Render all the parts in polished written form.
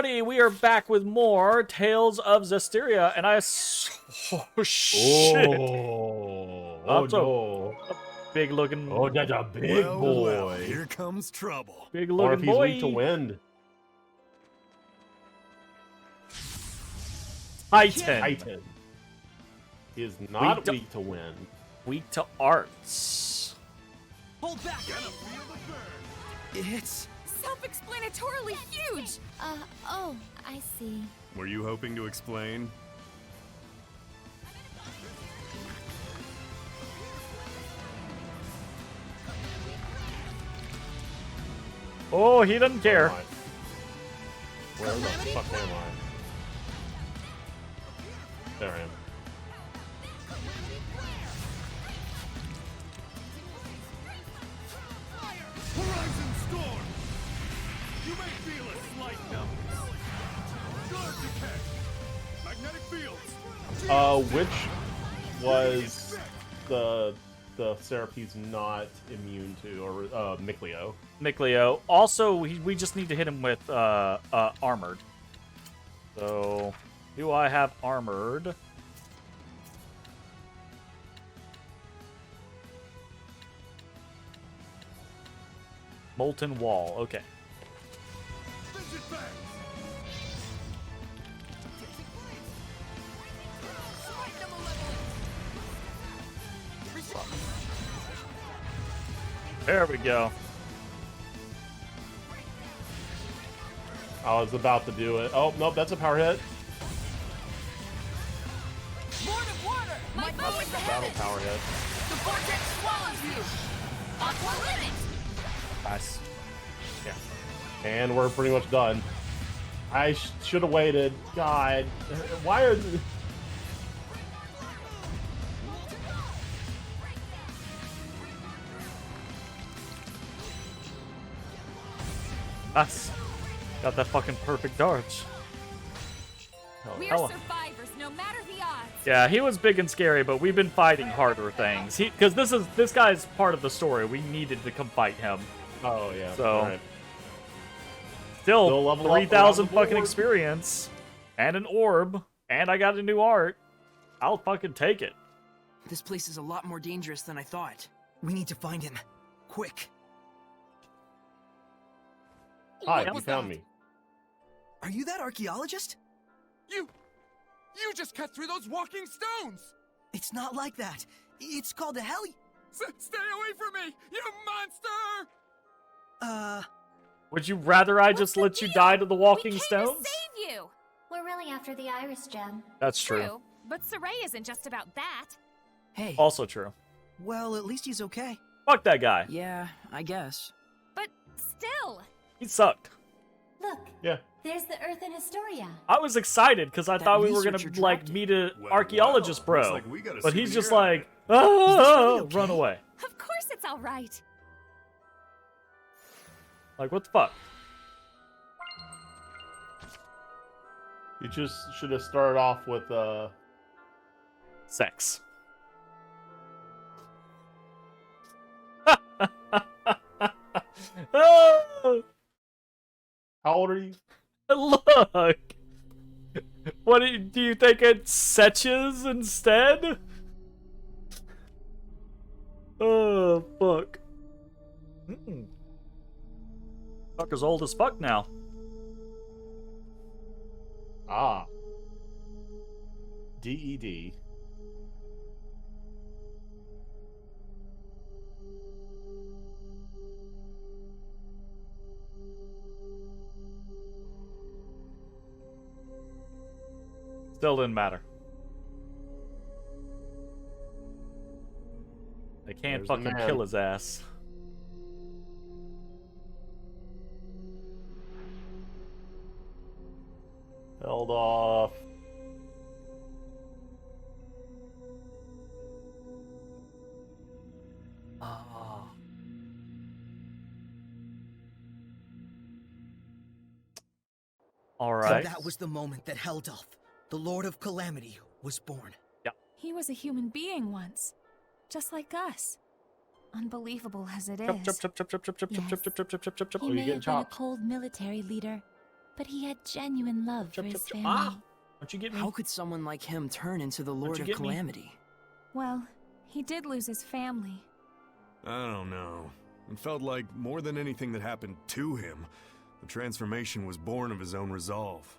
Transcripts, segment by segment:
everybody, we are back with more Tales of Zestiria, and oh shit, Oh no! big looking, Oh, that's a big boy. Well, here comes trouble. big Or if looking he's boy. weak to wind. Titan, He is not Weak to- weak to wind. weak to arts. Hold back. Gonna feel the burn. It's self-explanatorily huge! Oh, I see. Were you hoping to explain? Oh, he doesn't care. Where the fuck am I? There I am. Horizon storm. You may feel a slight numbness. Guard decay. Magnetic fields. Which was the Seraph he's not immune to, or Micleo? Micleo. Also, we just need to hit him with armored. So, do I have armored? Molten wall. Okay. Vision fangs. There we go. I was about to do it. Oh, nope, that's a power hit. Lord of water! My bow is the Battle heavens! power hit. The vortex swallows you! Aqua limit! Nice. Yeah. And we're pretty much done. I should have waited. God. Why are... Nice. Got that fucking perfect dodge. We hell. are survivors, no matter the odds! Yeah, he was big and scary, but we've been fighting harder things. Because this guy's part of the story. We needed to come fight him. Oh, yeah. So- Alright. Still, level up 3,000 around the fucking board. experience, and an orb, and I got a new art. I'll fucking take it. This place is a lot more dangerous than I thought. We need to find him. Quick. Hi, What you was found that? me. Are you that archaeologist? You just cut through those walking stones! It's not like that. It's called a heli. Stay away from me, you monster! Would you rather I just let you die to the walking we stones? To save you! We're really after the iris gem. That's true. But Saray isn't just about that. Hey. Also true. Well, at least he's okay. Fuck that guy. Yeah, I guess. But still, He sucked. Look, Yeah. there's the Earth in Historia. I was excited because I That thought we were gonna researcher like dropped it. meet a Well, archaeologist looks bro, like we got a but he's just souvenir out of like, it. oh, okay? run away. of course it's all right. Like what the fuck? You just should have started off with, Sex. Oh, How old are you? look. What do you think it's Setches instead? Oh fuck. Fucker's old as fuck now. Ah. DED. Still didn't matter. They can't There's the fucking man. kill his ass. Held off. Ah. All And right. that was the moment that Heldolf, the Lord of Calamity, was born. He was a human being once, just like us. Unbelievable as it is. Chop, chop, chop, chop, chop, chop, chop, chop, chop, chop, chop, chop, chop, chop. He Oh, you may getting have been a chopped. cold military leader, but he had genuine love for Chop, his chop, chop. family. Ah! Don't you get me? How could someone like him turn into the Lord you of get me? Calamity? Well, he did lose his family. I don't know. It felt like more than anything that happened to him, the transformation was born of his own resolve.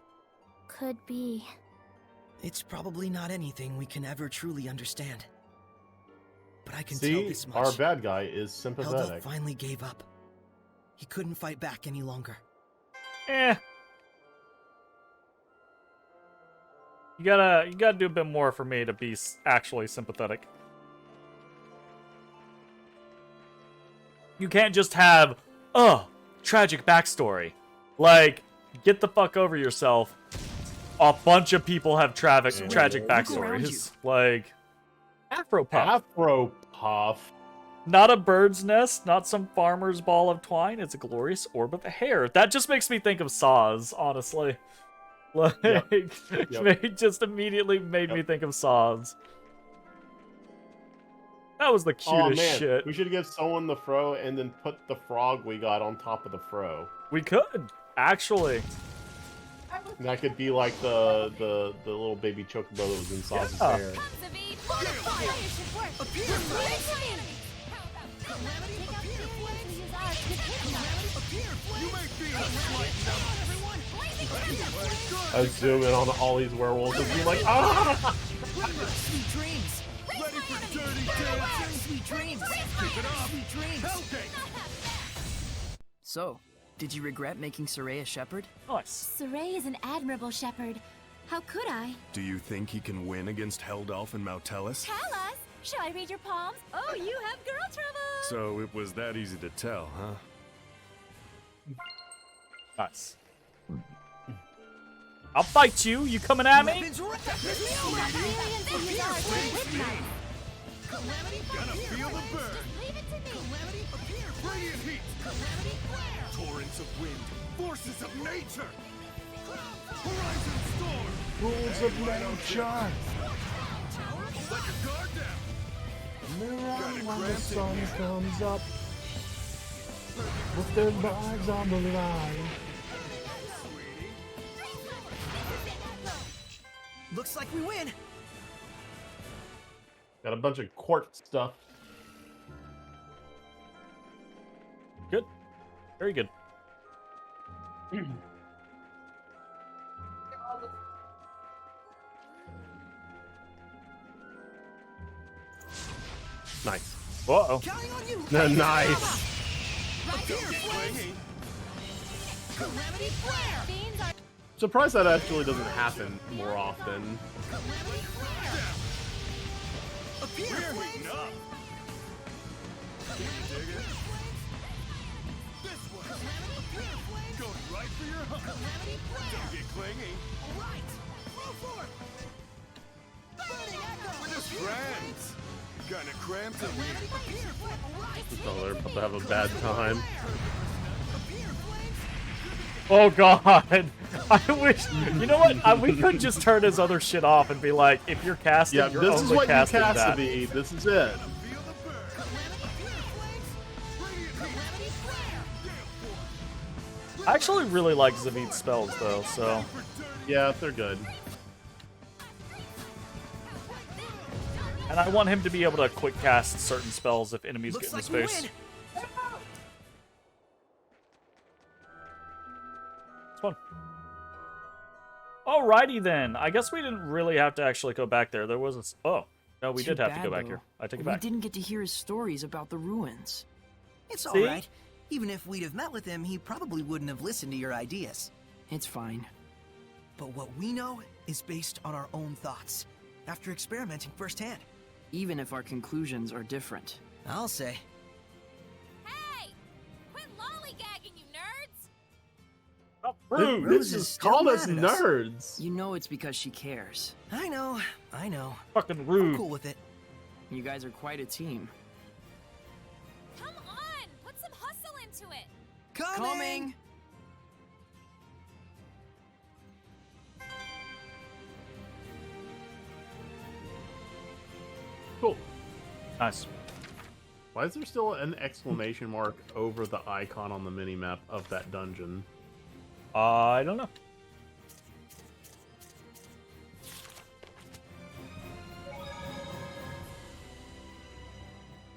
Could be. It's probably not anything we can ever truly understand. But I can tell See, this much. our bad guy is Helldall sympathetic. finally gave up. He couldn't fight back any longer. Eh. You gotta do a bit more for me to be actually sympathetic. You can't just have, tragic backstory. Like, get the fuck over yourself. A bunch of people have tragic backstories. Like, Afro Puff. Afro Puff. Not a bird's nest, not some farmer's ball of twine. It's a glorious orb of hair. That just makes me think of Saws, honestly. Like, Yep. It just immediately made me think of Saws. That was the Oh cutest man, shit. we should give someone the fro and then put the frog we got on top of the fro. We could, actually. And that could be like the little baby chocobo that was in Saz's Yeah. hair. I zoom in on all these werewolves and be like, ah! Sweet dreams! Ready for dirty dancing? Sweet dreams! Keep it up! Sweet dreams! Hellgate! So, did you regret making Saray a shepherd? Nice. Saray is an admirable shepherd. How could I? Do you think he can win against Heldolf and Mautelis? Tell us! Shall I read your palms? Oh, you have girl trouble! So it was that easy to tell, huh? Nice. I'll fight you. You coming at me? Gonna feel the burn! Leave it to me! Radiant heat! Torrents of wind! Forces of nature! Horizon storm! Rules of nature! Let your guard down! When the sun comes up with their lives on the line. Looks like we win! Got a bunch of quartz stuff. Good. Very good. Nice. Uh-oh. Counting on you! Nice. Calamity Flare! Beans are Surprised that actually doesn't happen more often. Appear We're flames! heating up! Can you dig it? This one! Going right for your heart! Calamity Flare! Don't get clingy! Alright! Throw forth! Burning Echo! Just friends! Kinda cramped in here. Appear Flame! Alright! Oh, they're about to have a bad time. Appear Flames! Oh god. I wish. You know what? We could just turn his other shit off and be like, if you're casting, Yeah, you're this is only what you casting cast to that. be. This is it. Feel the burn! Appear Flames! Calamity Flare! I actually really like Zavid's spells though, so. Yeah, they're good. And I want him to be able to quick cast certain spells if enemies Looks get in his like we face. win! It's fun. Alrighty then. I guess we didn't really have to actually go back there. There was a... Oh. No, we Too did have to bad, go back though. here. I take it We back. didn't get to hear his stories about the ruins. It's See? alright. Even if we'd have met with him, he probably wouldn't have listened to your ideas. It's fine. But what we know is based on our own thoughts, after experimenting firsthand. Even if our conclusions are different. I'll say. Hey! Quit lollygagging, you nerds! Oh, rude. Rose This is is still called us mad at us. nerds. You know it's because she cares. I know. Fucking I'm rude. cool with it. You guys are quite a team. Come on! Put some hustle into it! Coming! Cool. Nice. Why is there still an exclamation mark over the icon on the minimap of that dungeon? I don't know.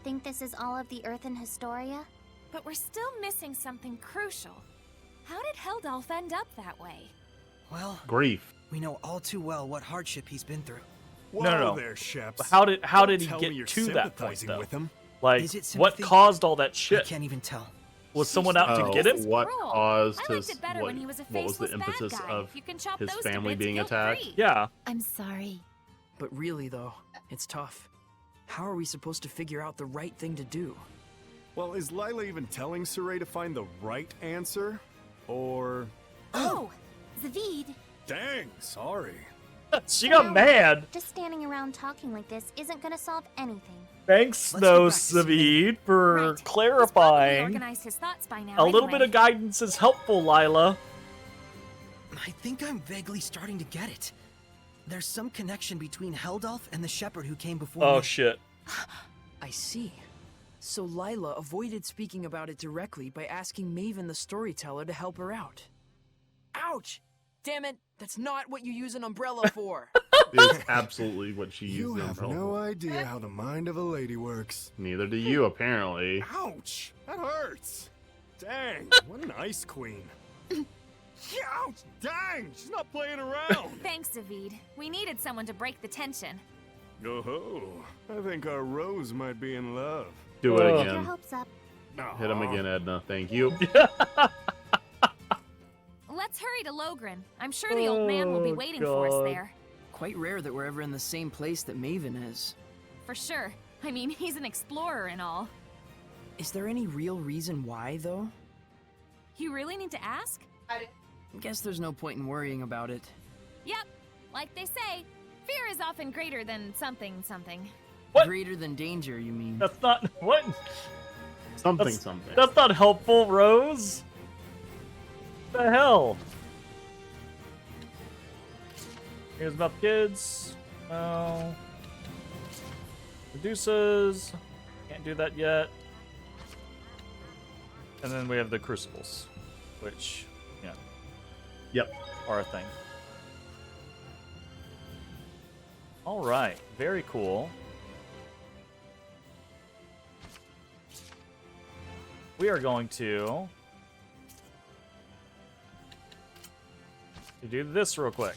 Think this is all of the Earth in Historia? But we're still missing something crucial. How did Heldalf end up that way? Well, Grief. we know all too well what hardship he's been through. No. there, Sheps. How did Don't he tell get me you're to that point sympathizing though? with him. Like, Is it what sympathy? caused all that I shit? can't even tell. Was someone out to get him? What Cruel. caused I liked his it better when he was a what was the faceless bad impetus guy. of You can chop his those to family bits being guilt-free. attacked? Yeah. I'm sorry. But really, though, it's tough. How are we supposed to figure out the right thing to do? Well, is Lila even telling Saray to find the right answer? Or... Oh! Zavid! Dang, sorry. She got mad. Just standing around talking like this isn't gonna solve anything. Thanks, Let's though, get back to Savid, for Right. He's probably clarifying. organized his thoughts by now A little bit anyway. of guidance is helpful, Lila. I think I'm vaguely starting to get it. There's some connection between Heldalf and the shepherd who came before Oh me. shit. I see. So Lila avoided speaking about it directly by asking Maven the storyteller to help her out. Ouch! Damn it, that's not what you use an umbrella for! Is absolutely what she You used have them no idea how the mind of a lady works. Neither do you, apparently. Ouch! That hurts! Dang, what an ice queen. Ouch! Dang, she's not playing around! Thanks, Zavid. We needed someone to break the tension. Oh, I think our Rose might be in love. Do it Ugh. Your again. hopes up. Hit him again, Edna. Thank you. Let's hurry to Logren. I'm sure the old man will be Oh, waiting for us God. there. Quite rare that we're ever in the same place that Maven is. For sure. I mean, he's an explorer and all. Is there any real reason why, though? You really need to ask? Guess there's no point in worrying about it. Yep. Like they say, fear is often greater than something. What? Greater than danger, you mean? That's not what. Something. That's not helpful, Rose. What the hell? Here's about the kids. No. Reduces. Can't do that yet. And then we have the crucibles, which, yeah, Yep. are a thing. All right, very cool. We are going to do this real quick.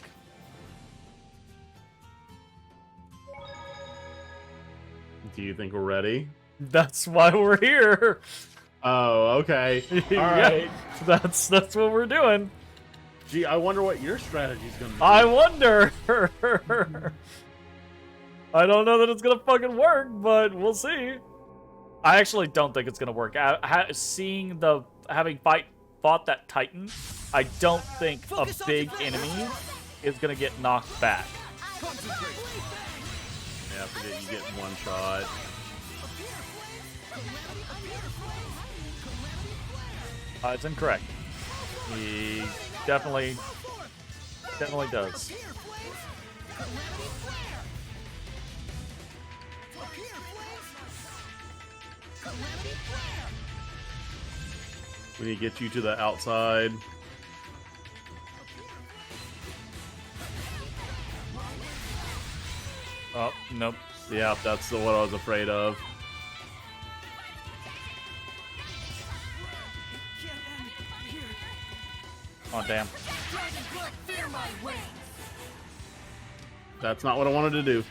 Do you think we're ready? That's why we're here. Oh, okay. All Yeah, right. that's what we're doing. Gee, I wonder what your strategy's gonna be. I wonder. I don't know that it's gonna fucking work, but we'll see. I actually don't think it's gonna work. Seeing having fought that Titan, I don't think a big enemy is gonna get knocked back. Yeah, forget you get one shot. It's incorrect. He definitely does. We need to get you to the outside. Oh, nope. Yeah, that's what I was afraid of. Oh, damn. That's not what I wanted to do.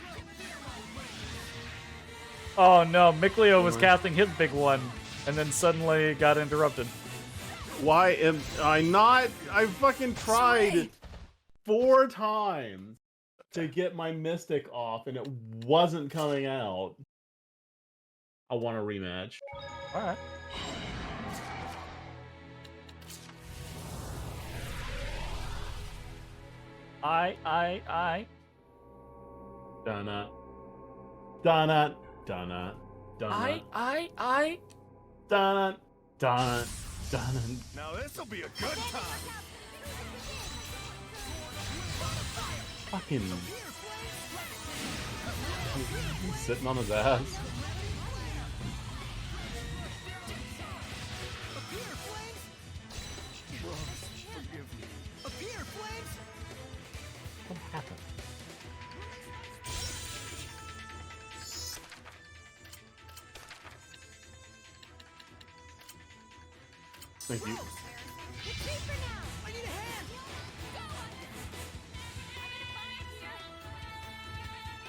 Oh no, Mikleo was casting his big one, and then suddenly got interrupted. Why am I not? I fucking tried 4 times to get my Mystic off, and it wasn't coming out. I want a rematch. Alright. I. Donna. Donna. Donna. Donna. I. Donna. Donna. Donna. Now this'll be a good time. Fucking. He's sitting on his ass. Forgive me. Thank you. It's cheaper now. I need a hand. Go on. I'm in a bind here.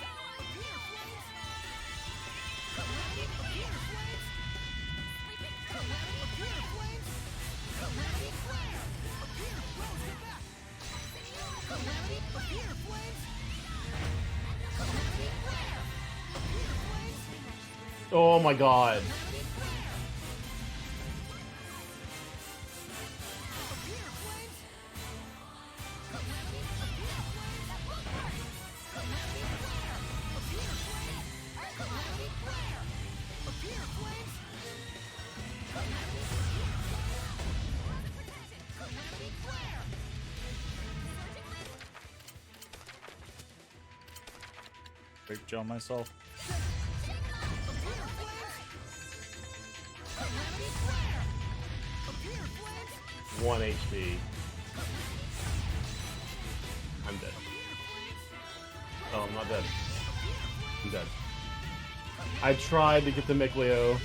Go on. Appear, flames. Calamity, appear, flames. Sleeping Calamity, appear, flames. Calamity, flare. Appear, rose, get back. Calamity, appear, flames. Calamity, flare. Appear, flames. Oh my god. Calamity, flare. Appear, flames. Calamity, appear, flames. That won't work. Calamity, flare. Appear, flames. Calamity, flare. Appear, flames. Calamity, appear, flames. Calamity, flare. Big jump myself. Appear, flames. Calamity, flare. Appear, flames. 1 HP. I'm dead. Oh, I'm not dead. I'm dead. I tried to get the Mikleo.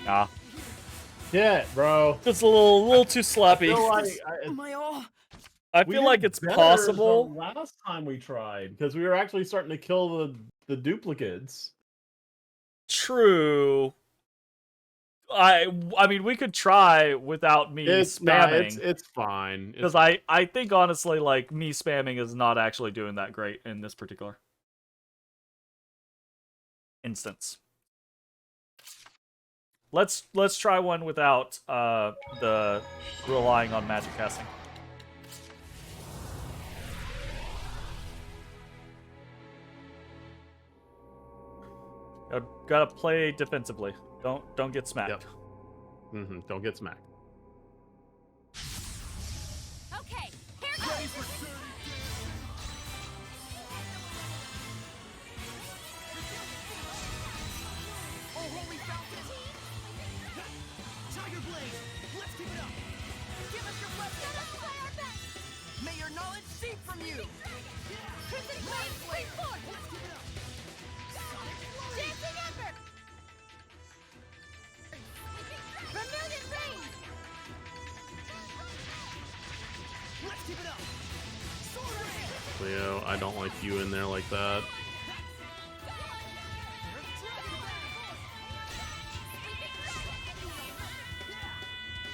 Nah. Yeah, bro. It's a little too sloppy. I feel like Am I all? I we feel did like it's better possible. the last time we tried, because we were actually starting to kill the duplicates. True. I mean, we could try without me spamming. It's fine. Because I think honestly, like, me spamming is not actually doing that great in this particular instance. Let's try one without the relying on magic casting. Gotta play defensively. Don't get smacked. Yep. Don't get smacked. Okay, here goes. Oh, holy fountain! Tiger Blade! Let's keep it up! Give us your blessing! Let us play our best. May your knowledge seep from you! Crimson Flame, spring forth. Let's keep it up! Dancing Ember. Vermilion Rain. Let's keep it up! Leo, I don't like you in there like that.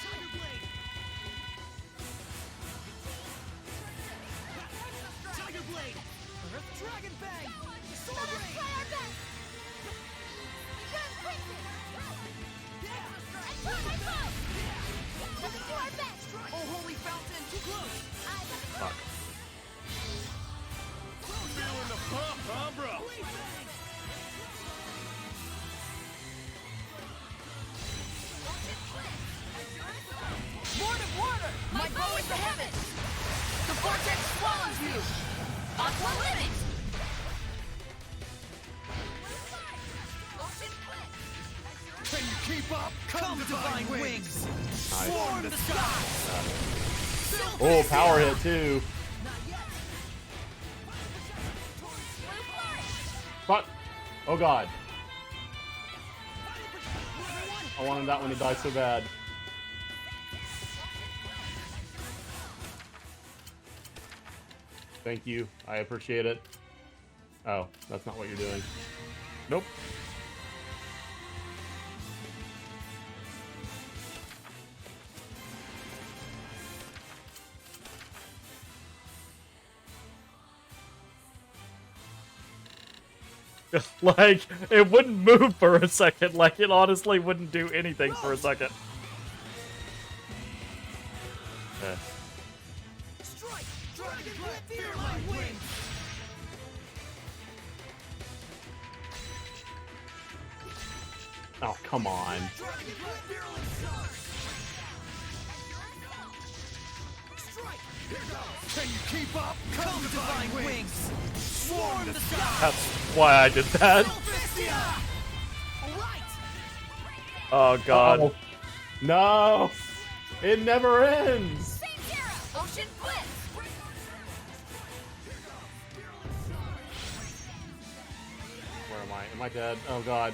Tiger Blade! Tiger Blade! Earth Dragon Bang! Sword Let us Rain! play our best. Run, Crimson. And turn my bow. Let us do our best. Oh, holy fountain! Too close! Eyes on the Fuck. Feeling the pump, huh, bro? Lord of Water! My bow is the heavens! The vortex swallows you! Aqua Limit. Can you keep up? Come, divine wings! Nice. Swarm the sky! Oh, power hit too. Fuck. Oh god. I wanted that one to die so bad. Thank you. I appreciate it. Oh, that's not what you're doing. Nope. Like, it wouldn't move for a second. Like, it honestly wouldn't do anything for a second. Strike! Dragon Blade, fear my wings! Oh, come on. Dragon Blade, virulent charge! Strike! Here goes! Can you keep up? Come, divine wings! Swarm the sky! That's why I did that. Zestiria! Right! Oh god. Uh-oh. No! It never ends! Saint Zero. Ocean Blitz. Where am I? Am I dead? Oh god.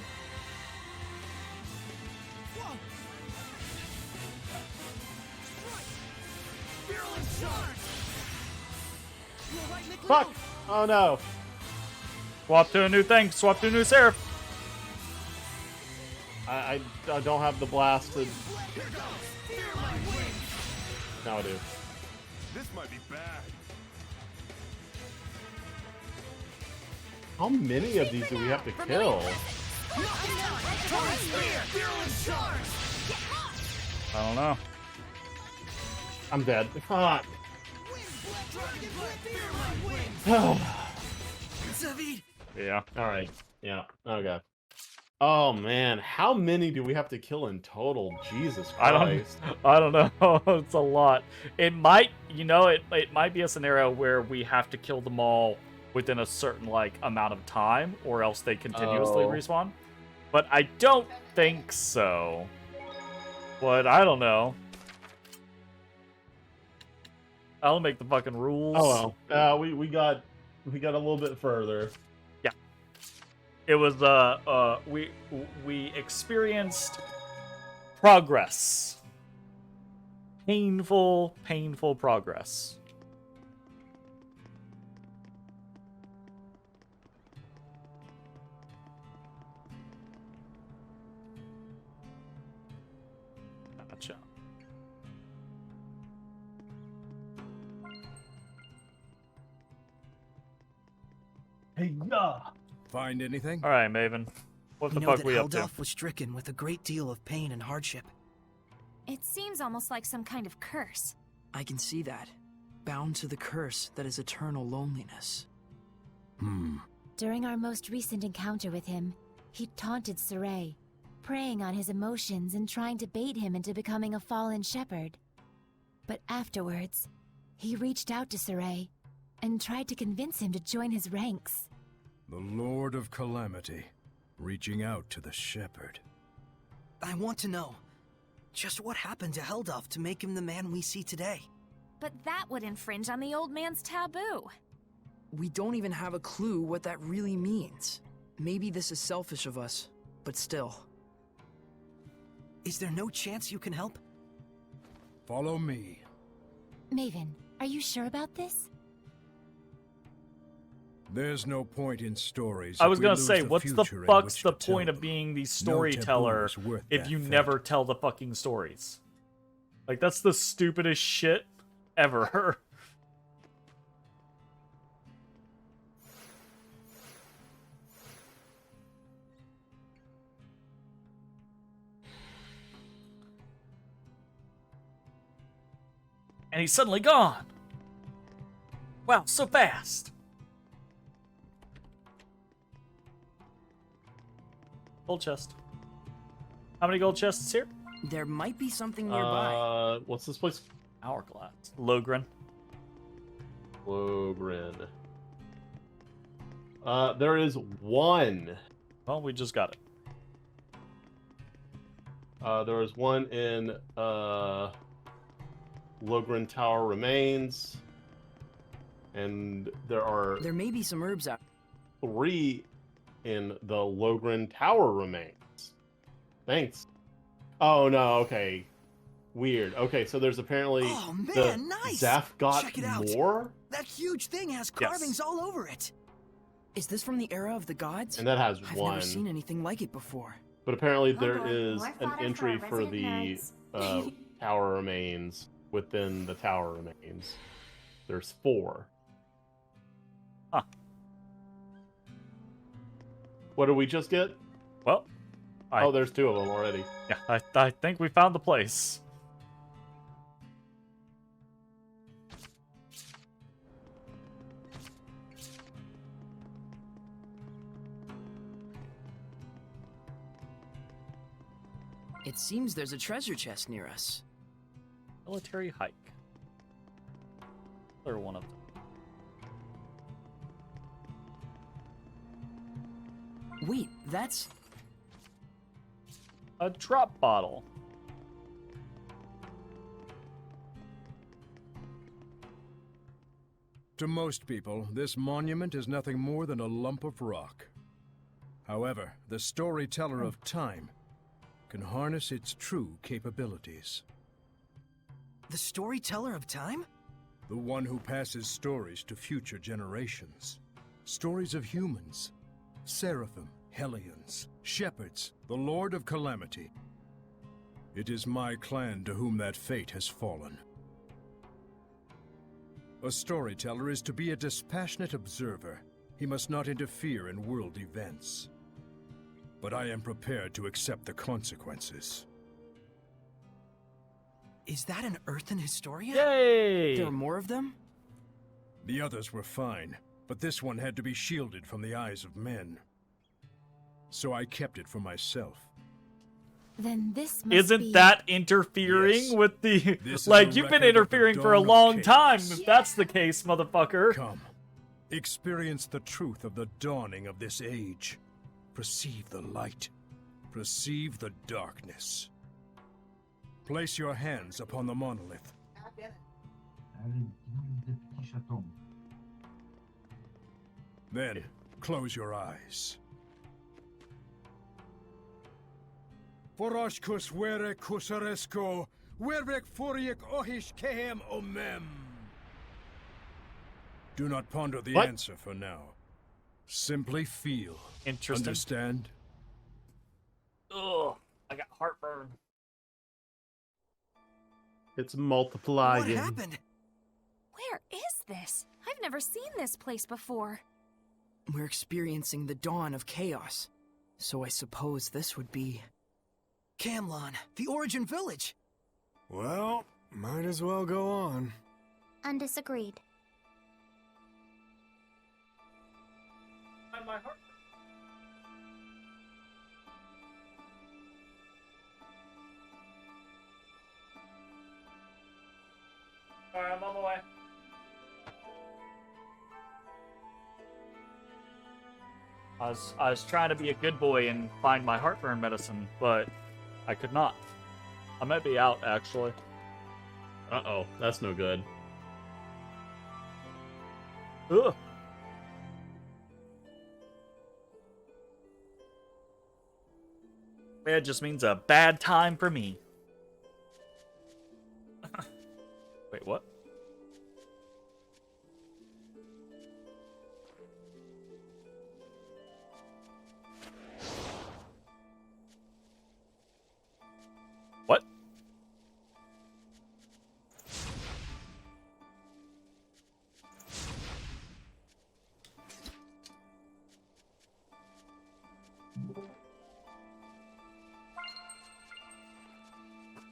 Fuck! Oh no. Swap to a new thing. Swap to a new Seraph. I don't have the blast to... Now I do. This might be bad. How many of these do we have to kill? I don't know. I'm dead. Fuck. David, Yeah. Alright. Yeah. Okay. Oh man, how many do we have to kill in total? Jesus Christ. I don't know. It's a lot. It might, it might be a scenario where we have to kill them all within a certain amount of time, or else they continuously Oh. respawn. But I don't think so. But I don't know. I'll make the fucking rules. Oh well. We got a little bit further. It was we experienced progress. Painful progress. Gotcha. Hey, yeah. Find anything? All right, Maven. What the we know fuck that we up to? Heldalf was stricken with a great deal of pain and hardship. It seems almost like some kind of curse. I can see that. Bound to the curse that is eternal loneliness. During our most recent encounter with him, he taunted Saray, preying on his emotions and trying to bait him into becoming a fallen shepherd. But afterwards, he reached out to Saray and tried to convince him to join his ranks. The Lord of Calamity, reaching out to the shepherd. I want to know, just what happened to Heldalf to make him the man we see today? But that would infringe on the old man's taboo. We don't even have a clue what that really means. Maybe this is selfish of us, but still. Is there no chance you can help? Follow me. Maven, are you sure about this? There's no point in stories. I if was we gonna lose say, the what's the future in fuck's which the to tell point of them. being the No storyteller taboo is worth if that you fate. never tell the fucking stories? Like, that's the stupidest shit ever. And he's suddenly gone. Wow, so fast. Gold chest. How many gold chests here? There might be something nearby. What's this place? Hourglass. Logren. Logren. There is one. Well, we just got it. There is one in Logren Tower Remains. And there There may be some herbs out. 3 in the Logren Tower Remains. Thanks. Oh no, okay. Weird. Okay, so there's apparently Oh man, the nice! Zaf got Check it out. more, That huge thing has carvings all over it. Is this from the era of the gods? and that has I've one. never seen anything like it before. But apparently there boy, is more an fodder entry for for resident the nerds. Tower Remains within the Tower Remains. There's 4. Huh. What did we just get? Well, Oh, there's 2 of them already. yeah, I think we found the place. It seems there's a treasure chest near us. Military hike. Or one of them. Wait, that's... A drop bottle. To most people, this monument is nothing more than a lump of rock. However, the storyteller of time can harness its true capabilities. The storyteller of time? The one who passes stories to future generations. Stories of humans, seraphim, hellions, shepherds, the Lord of Calamity. It is my clan to whom that fate has fallen. A storyteller is to be a dispassionate observer. He must not interfere in world events. But I am prepared to accept the consequences. Is that an Earthen Historia? Yay! There are more of them? The others were fine, but this one had to be shielded from the eyes of men. So I kept it for myself. Then this must Isn't be... that interfering Yes. with the... This is Like, a you've been record of the interfering for a dawn of long chaos. time, if that's the case, motherfucker. Come, experience the truth of the dawning of this age. Perceive the light. Perceive the darkness. Place your hands upon the monolith. Then, close your eyes. Foroshkus were kusaresko, wervek foriek ohish kehem omem. Do not ponder the What? answer for now. Simply feel. Interesting. Understand? Ugh, I got heartburn. It's multiplying. What happened? Where is this? I've never seen this place before. We're experiencing the dawn of chaos. So I suppose this would be... Camlon, the Origin Village. Well, might as well go on. Undisagreed. My heart. Alright, I'm on my way. I was trying to be a good boy and find my heartburn medicine, but I could not. I might be out, actually. Uh-oh, that's no good. Ugh. It just means a bad time for me. Wait, what? What?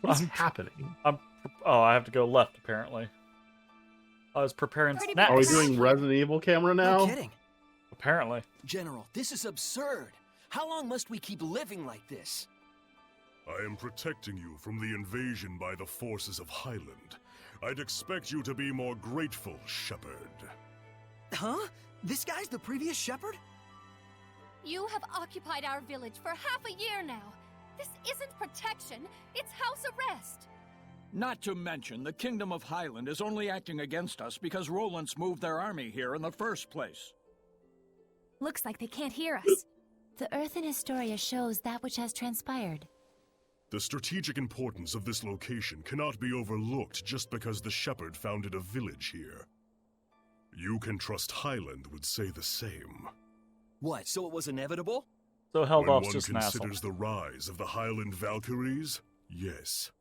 What's happening? Oh, I have to go left, apparently. I was preparing Pretty snacks. Are we doing Resident Evil camera now? No kidding. Apparently. General, this is absurd. How long must we keep living like this? I am protecting you from the invasion by the forces of Highland. I'd expect you to be more grateful, Shepherd. Huh? This guy's the previous shepherd? You have occupied our village for half a year now. This isn't protection, it's house arrest. Not to mention, the Kingdom of Highland is only acting against us because Roland's moved their army here in the first place. Looks like they can't hear us. The Earthen Historia shows that which has transpired. The strategic importance of this location cannot be overlooked just because the Shepherd founded a village here. You can trust Highland would say the same. What, so it was inevitable? So When Heldolf's one just an asshole. considers the rise of the Highland Valkyries, yes.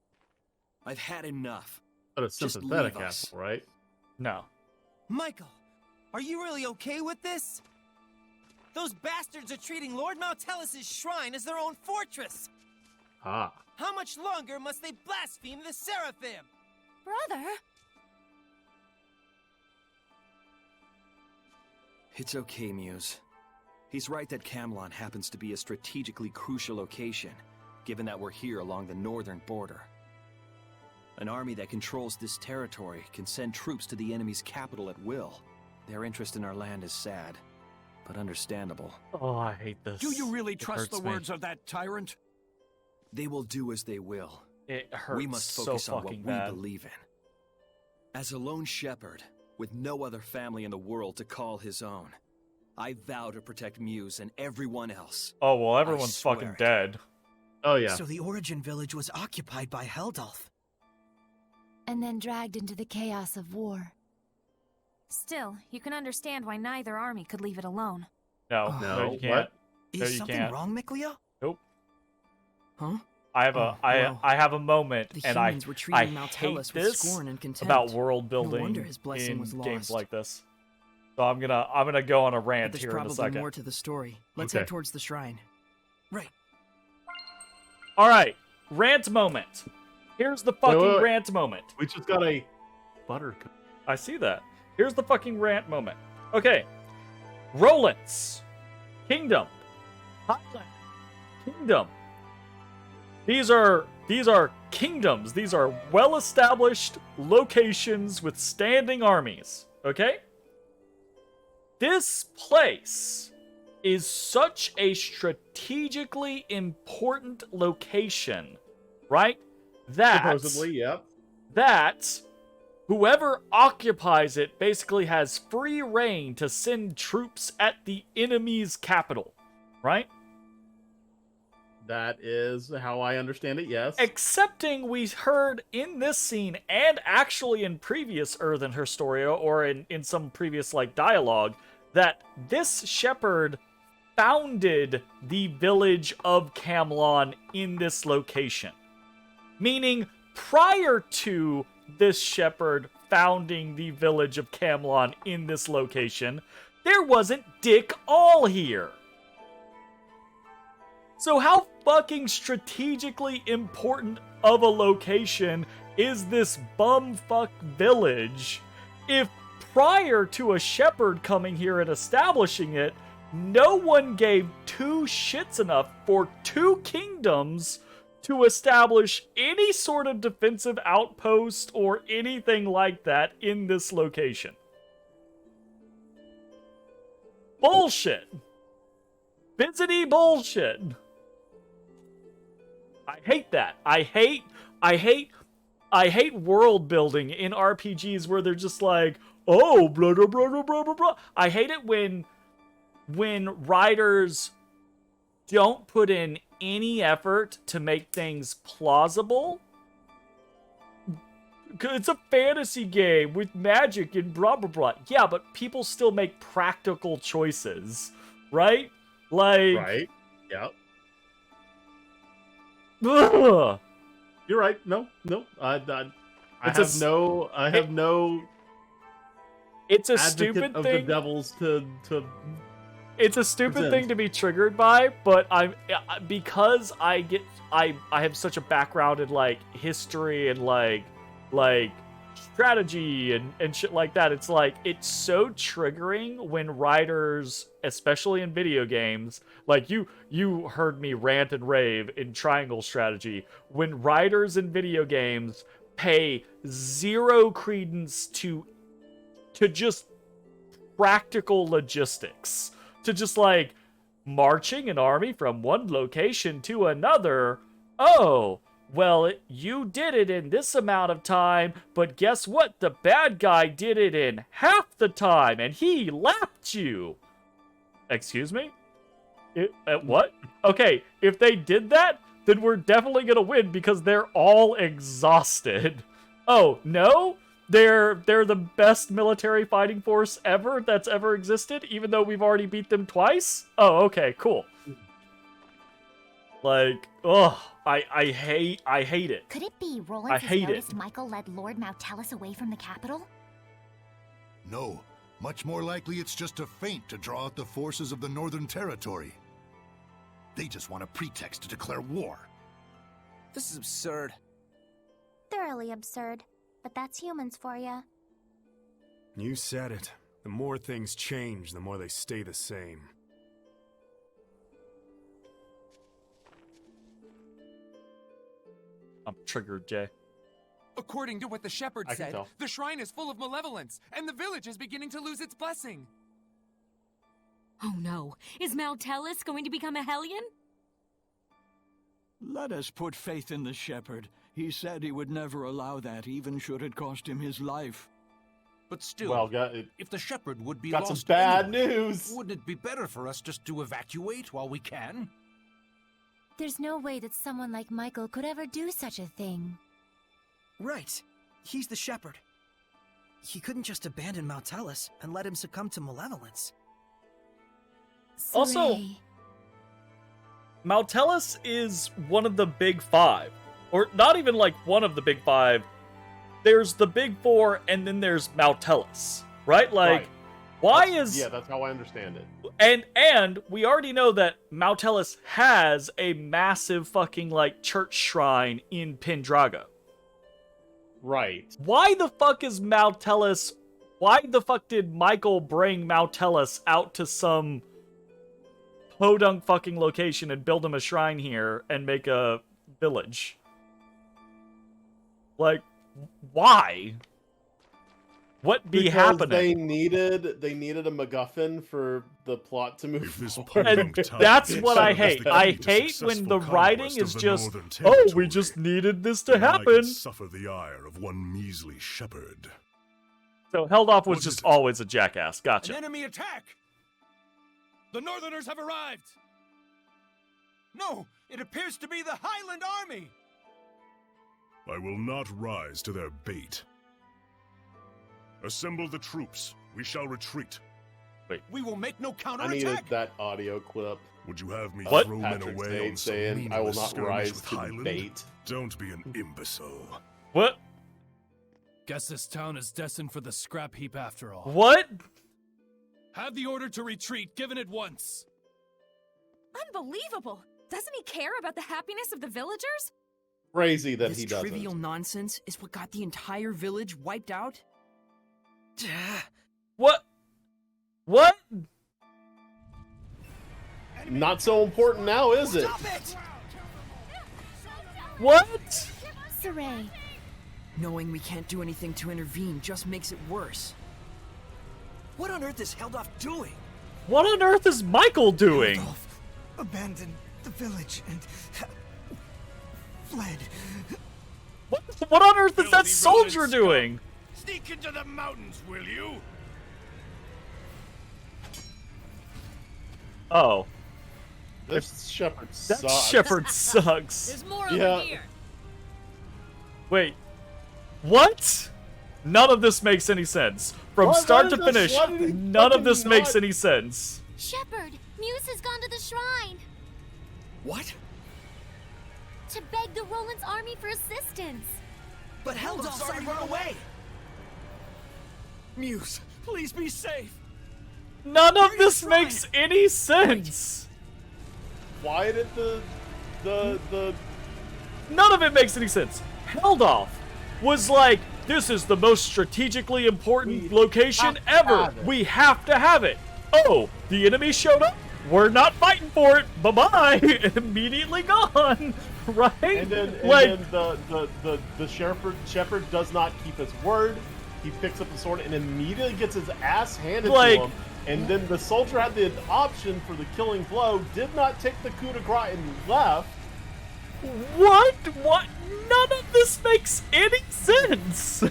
I've had enough. But a Just sympathetic leave us. asshole, right? No. Michael, are you really okay with this? Those bastards are treating Lord Maltellis' shrine as their own fortress! Ah. How much longer must they blaspheme the Seraphim? Brother? It's okay, Muse. He's right that Camlon happens to be a strategically crucial location, given that we're here along the northern border. An army that controls this territory can send troops to the enemy's capital at will. Their interest in our land is sad, but understandable. Oh, I hate this. Do you really It trust the hurts me. words of that tyrant? They will do as they will. It hurts We must so focus on what fucking we bad. believe in. As a lone shepherd, with no other family in the world to call his own, I vow to protect Muse and everyone else. Oh, well, everyone's swear fucking it. dead. Oh, yeah. So the Origin Village was occupied by Heldolf. And then dragged into the chaos of war. Still, you can understand why neither army could leave it alone. No, No, you can't. Is No, you something can't. wrong, Miklia? Nope. Huh? I have a I have a moment, The and I humans were treating hate Maltellus with this scorn and contempt. about world building No wonder his blessing in was games lost. like this. So I'm gonna go on a But rant there's here in a probably second. more to the story. Let's Okay. head towards the shrine. Right. All right, rant moment. Here's the fucking wait. rant moment. We just got a buttercup. I see that. Here's the fucking rant moment. Okay, Roland's Kingdom, Highland Kingdom. These are kingdoms. These are well-established locations with standing armies. Okay? This place is such a strategically important location, right? Supposedly, yep. That whoever occupies it basically has free reign to send troops at the enemy's capital, right? That is how I understand it, yes. Excepting we heard in this scene, and actually in previous Earthen Historia, or in some previous like dialogue, that this shepherd founded the village of Camlon in this location. Meaning, prior to this shepherd founding the village of Camlon in this location, there wasn't Dick All here. So how fucking strategically important of a location is this bumfuck village if prior to a shepherd coming here and establishing it, no one gave two shits enough for two kingdoms to establish any sort of defensive outpost or anything like that in this location? Bullshit. Busy bullshit. I hate that. I hate world building in RPGs where they're just like, oh, blah, blah, blah, blah, blah, blah, blah. I hate it when writers don't put in any effort to make things plausible. It's a fantasy game with magic and blah, blah, blah. Yeah, but people still make practical choices, right? Like... Right, yep. Ugh. You're right. No. I It's have no It's a advocate stupid of thing. the devils to It's a stupid present. thing to be triggered by, but because I have such a background in like history and like strategy and shit like that. It's like, it's so triggering when writers, especially in video games, like you heard me rant and rave in triangle strategy, when writers in video games pay zero credence to just practical logistics, to just like marching an army from one location to another. Oh, well, you did it in this amount of time, but guess what? The bad guy did it in half the time, and he lapped you. Excuse me? What? Okay, if they did that, then we're definitely gonna win because they're all exhausted. Oh, no? They're the best military fighting force ever that's ever existed, even though we've already beat them twice? Oh, okay, cool. Like, ugh, I hate it. Could it be I Roland hate noticed it. Michael led Lord Maltellus away from the capital? No, much more likely it's just a feint to draw out the forces of the Northern Territory. They just want a pretext to declare war. This is absurd. Thoroughly absurd. But that's humans for you. You said it. The more things change, the more they stay the same. I'm triggered, Jay. According to what the shepherd I can said, tell. the shrine is full of malevolence, and the village is beginning to lose its blessing. Oh no, is Maltellus going to become a Hellion? Let us put faith in the shepherd. He said he would never allow that, even should it cost him his life. But still, Well, if the shepherd would be got some lost bad anyway, news. Wouldn't it be better for us just to evacuate while we can? There's no way that someone like Michael could ever do such a thing. Right. He's the shepherd. he couldn't just abandon Maltellus and let him succumb to malevolence. Also, Maltellus is one of the big five. Or not even like one of the big five. There's the big four, and then there's Maltellus. Right? Like, why is... Yeah, that's how I understand it. And we already know that Maltellus has a massive fucking, like, church shrine in Pendrago. Right. Why the fuck is Maltellus... Why the fuck did Michael bring Maltellus out to some podunk fucking location and build him a shrine here and make a village? Like, why? What be because happening? They needed a MacGuffin for the plot to move forward. And that's what I hate. I hate when the writing is just, oh, we just needed this to happen. Suffer the ire of one measly shepherd. So Heldoff was just always a jackass. Gotcha. An enemy attack! The Northerners have arrived! No, it appears to be the Highland army! I will not rise to their bait. Assemble the troops. We shall retreat. Wait. We will make no I counterattack. needed that audio clip. Would you have me What? throw men Patrick away Stade on some saying, "I will meaningless not skirmish rise with to the Highland? bait." Don't be an imbecile. What? Guess this town is destined for the scrap heap after all. What? Have the order to retreat given at once. Unbelievable! Doesn't he care about the happiness of the villagers? Crazy that This he doesn't. trivial nonsense is what got the entire village wiped out? What? What? Not so important now, is it? What? Saray. Knowing we can't do anything to intervene just makes it worse. What on earth is Heldoff doing? What on earth is Michael doing? Abandoned the village and fled. What on earth is that soldier doing? Sneak into the mountains, will you? Oh. This shepherd That sucks. shepherd sucks. There's more Yeah. over here. Wait. What? None of this makes any sense. From What? start Why to does- finish, why did he none of fucking this makes not- any sense. Shepherd, Muse has gone to the shrine What? to beg the Roland's army for assistance. But Heldoff's already run away! Muse, please be safe! None of this makes any sense. Why did the None of it makes any sense. Heldoff was like, this is the most strategically important location ever. We have to have it. Oh, the enemy showed up. We're not fighting for it. Bye-bye. Immediately gone. Right? And then, like, the shepherd does not keep his word. He picks up the sword and immediately gets his ass handed Like- to him. And then the soldier had the option for the killing blow, did not take the coup de grace and left. what? What? None of this makes any sense.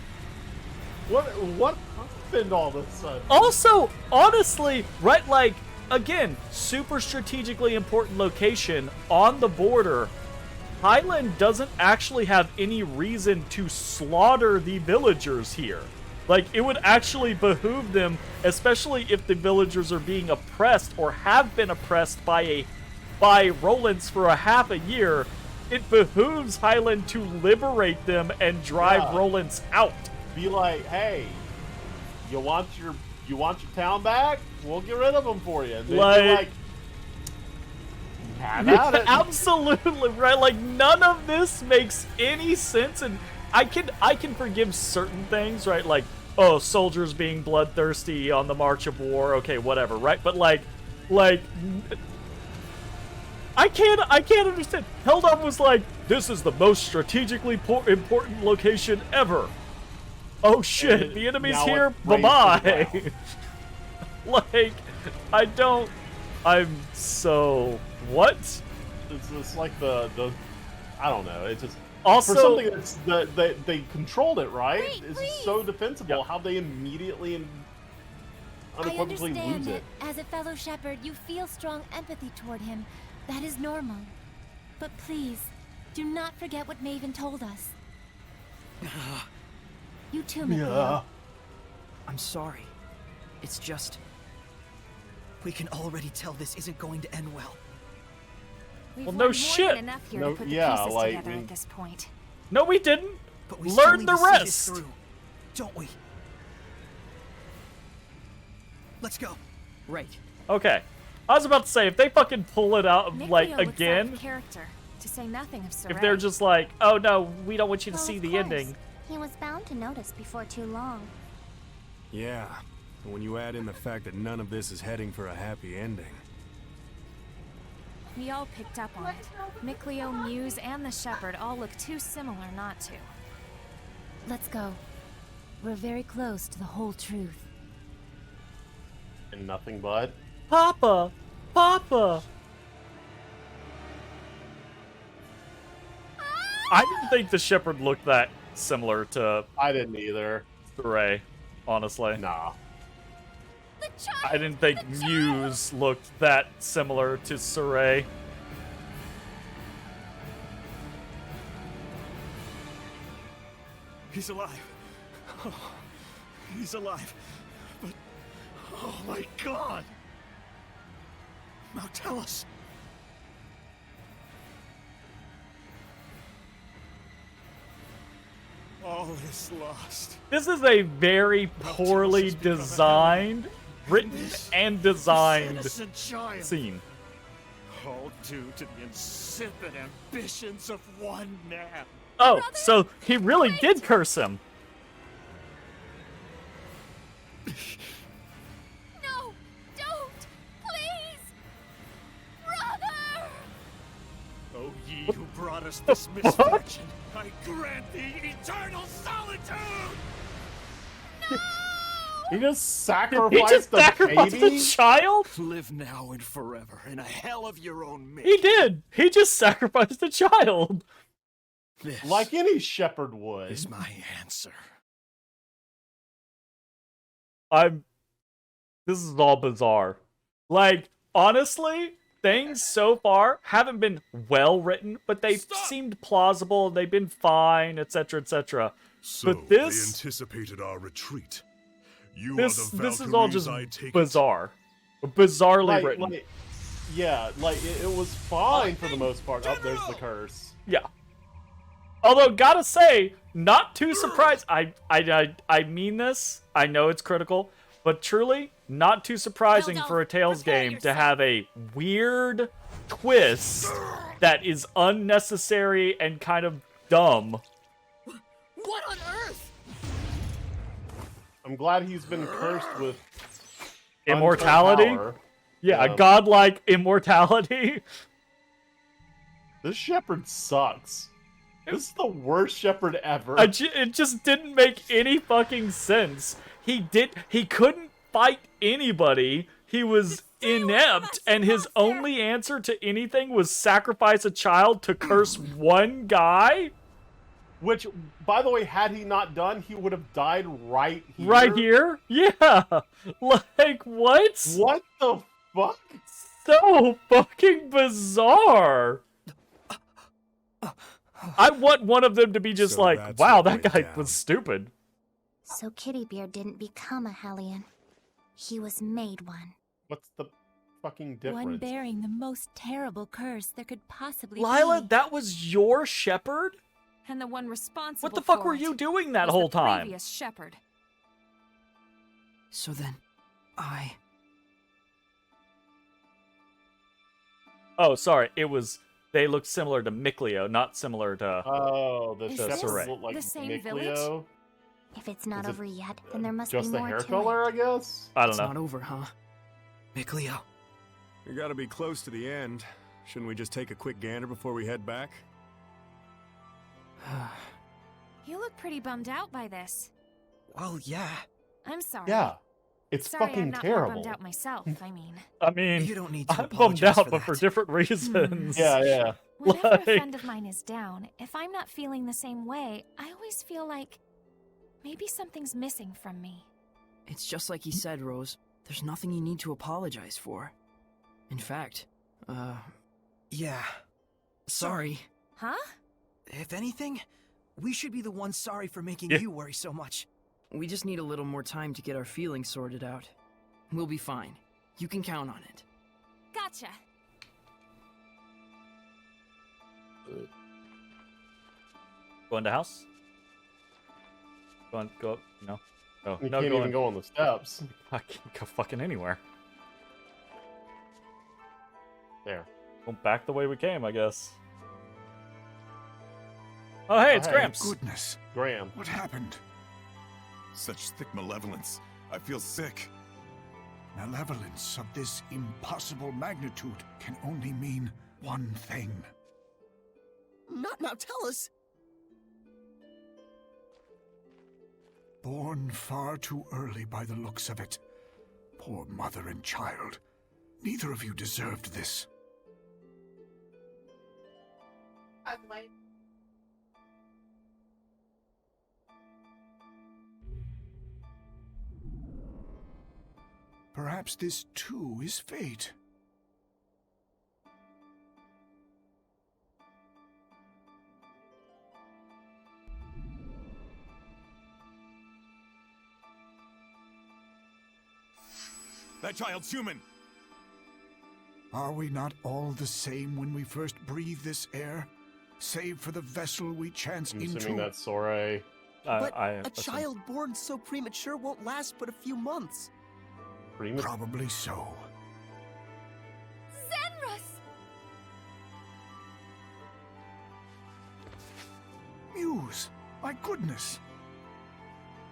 What happened all of a sudden? Also, honestly, right, like, again, super strategically important location on the border. Highland doesn't actually have any reason to slaughter the villagers here. Like, it would actually behoove them, especially if the villagers are being oppressed or have been oppressed by Roland's for a half a year. It behooves Highland to liberate them and drive Roland's out. Be like, hey, you want your town back? We'll get rid of them for you. And they'd be like, have at it. Absolutely right. Like, none of this makes any sense, and I can forgive certain things, right? Like, oh, soldiers being bloodthirsty on the march of war. Okay, whatever, right? But like, I can't understand. Heldoff was like, this is the most strategically important location ever. Oh shit, the enemy's now here. it Bye raised bye. Like, I'm so what? It's like the I don't know. It just Also, for something that's they controlled it right. Wait, It's please. so defensible. How they immediately and I unequivocally understand lose it. that as a fellow shepherd, you feel strong empathy toward him. That is normal. But please, do not forget what Maven told us. You too, Miguel. I'm sorry. It's just... we can already tell this isn't going to end well. We've Well, learned no more shit. than enough here to put the pieces together at this point. No, we didn't. But we still Learn need the to see this rest. through, don't we? Let's go. Right. Okay. I was about to say, if they fucking pull it out, Nick like, Leo looks out again, of character, to say nothing of Saray. if they're just like, oh no, we don't want you to Well, see of the course. ending. He was bound to notice before too long. Yeah, but when you add in the fact that none of this is heading for a happy ending. We all picked up on it. Mikleo, Muse, and the Shepherd all look too similar not to. Let's go. We're very close to the whole truth. And nothing but. Papa! Papa! I didn't think the Shepherd looked that similar to I didn't either. Ray, honestly. Nah. I didn't think Muse looked that similar to Saray. He's alive. Oh, he's alive. But, oh my god! Now tell us. All is lost. This is a very poorly designed, written, and designed Innocent child. scene. All due to the insipid ambitions of one man. Oh, so he really did curse him. No! Don't! Please! Brother! O ye who brought us this misfortune, I grant thee eternal solitude! He just sacrificed He just the sacrificed baby? the child? Live now and forever in a hell of your own making. He did. He just sacrificed the child. This Like any shepherd would. is my answer. This is all bizarre. Like, honestly, things so far haven't been well written, but they've seemed plausible, they've been fine, etc., etc. So But this, they anticipated our retreat. You this are the is all Valkyries, just I take it. bizarre. Bizarrely written. It was fine for the most part. Oh, there's the curse. Yeah. Although, gotta say, not too surprised. I mean this. I know it's critical, but truly, not too surprising for a Tales game to have a weird twist that is unnecessary and kind of dumb. What on earth? I'm glad he's been cursed with Immortality? untold power. Yeah, godlike immortality. This shepherd sucks. This is the worst shepherd ever. It just didn't make any fucking sense. He couldn't fight anybody. He was inept, and his only answer to anything was sacrifice a child to curse one guy? Which, by the way, had he not done, he would have died right here. Right here? Yeah. Like, what? What the fuck? So fucking bizarre. I want one of them to be just So like, that's wow, what that went guy down. was stupid. So Kittybeard didn't become a Hellion. He was made one. What's the fucking difference? One bearing the most terrible curse there could possibly Lila, be. that was your shepherd? And the one responsible What the fuck for were it you doing that was whole the time? previous shepherd. So then, Oh, sorry. They looked similar to Mikleo, not similar to... Oh, the Is shepherds this look like the same Mikleo? village? If it's not Is it, over yet, then there must Just be the more hair to color, it. I guess? I don't it's know. not over, huh? Mikleo. We gotta be close to the end. Shouldn't we just take a quick gander before we head back? You look pretty bummed out by this. Well, yeah. I'm sorry. Yeah. It's Sorry, fucking I'm not terrible. more bummed out myself, I mean. I mean, You don't need to I'm bummed apologize out, for but for that. different reasons. Yeah. Whenever a Like- friend of mine is down, if I'm not feeling the same way, I always feel like maybe something's missing from me. It's just like he said, Rose. There's nothing you need to apologize for. In fact, yeah. Sorry. Huh? If anything, we should be the ones sorry for making Yeah. you worry so much. We just need a little more time to get our feelings sorted out. We'll be fine. You can count on it. Gotcha. Go into house? Go up, no. Oh, You no, can't go even in. go on the steps. I can't go fucking anywhere. There. Go back the way we came, I guess. Oh, hey, it's Gramps. Goodness. Graham. What happened? Such thick malevolence. I feel sick. Malevolence of this impossible magnitude can only mean one thing. Not now, tell us. Born far too early by the looks of it. Poor mother and child. Neither of you deserved this. Perhaps this too is fate. That child's human. Are we not all the same when we first breathe this air? Save for the vessel we chance I'm into. assuming that's Soray. But a child born so premature won't last but a few months. Probably so. Zenrus! Muse! My goodness!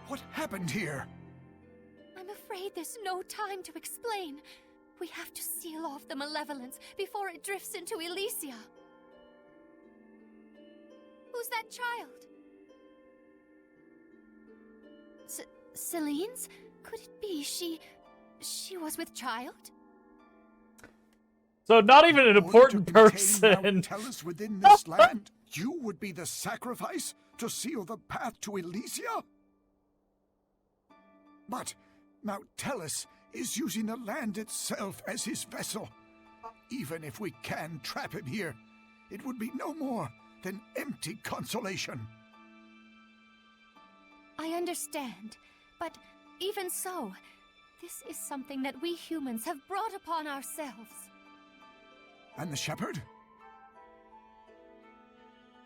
What happened here? I'm afraid there's no time to explain. We have to seal off the malevolence before it drifts into Elysia. Who's that child? Celine's? Could it be she was with child? So not even an important person. Tell us within this land, you would be the sacrifice to seal the path to Elysia? But Mount Tellus is using the land itself as his vessel. Even if we can trap him here, it would be no more than empty consolation. I understand, but even so, this is something that we humans have brought upon ourselves. And the shepherd?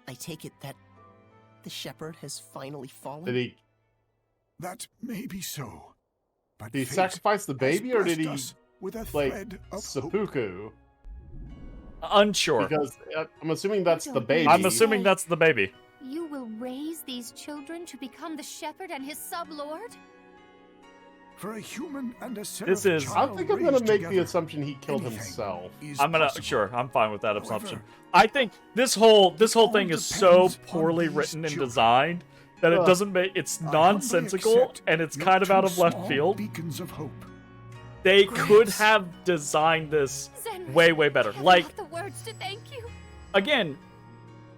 I take it that the shepherd has finally fallen? Did he? That may be so. But Did he fate sacrifice the baby, has or did he blessed us with a like thread of seppuku? Unsure. Because I'm assuming that's the baby. I'm assuming that's the baby. You will raise these children to become the shepherd and his sub-lord? For a human and a This seraph is- child I think I'm gonna raised make the together, assumption he killed anything himself. is I'm gonna possible. I'm fine with that assumption. However, I think this whole thing is so depends on poorly these written and children. designed that it Ugh. doesn't make it's I humbly nonsensical accept and it's your kind of two out of left small field. Beacons of hope. They Grace. could have designed this Zenrus, way better. I have Like not the words to thank you. again,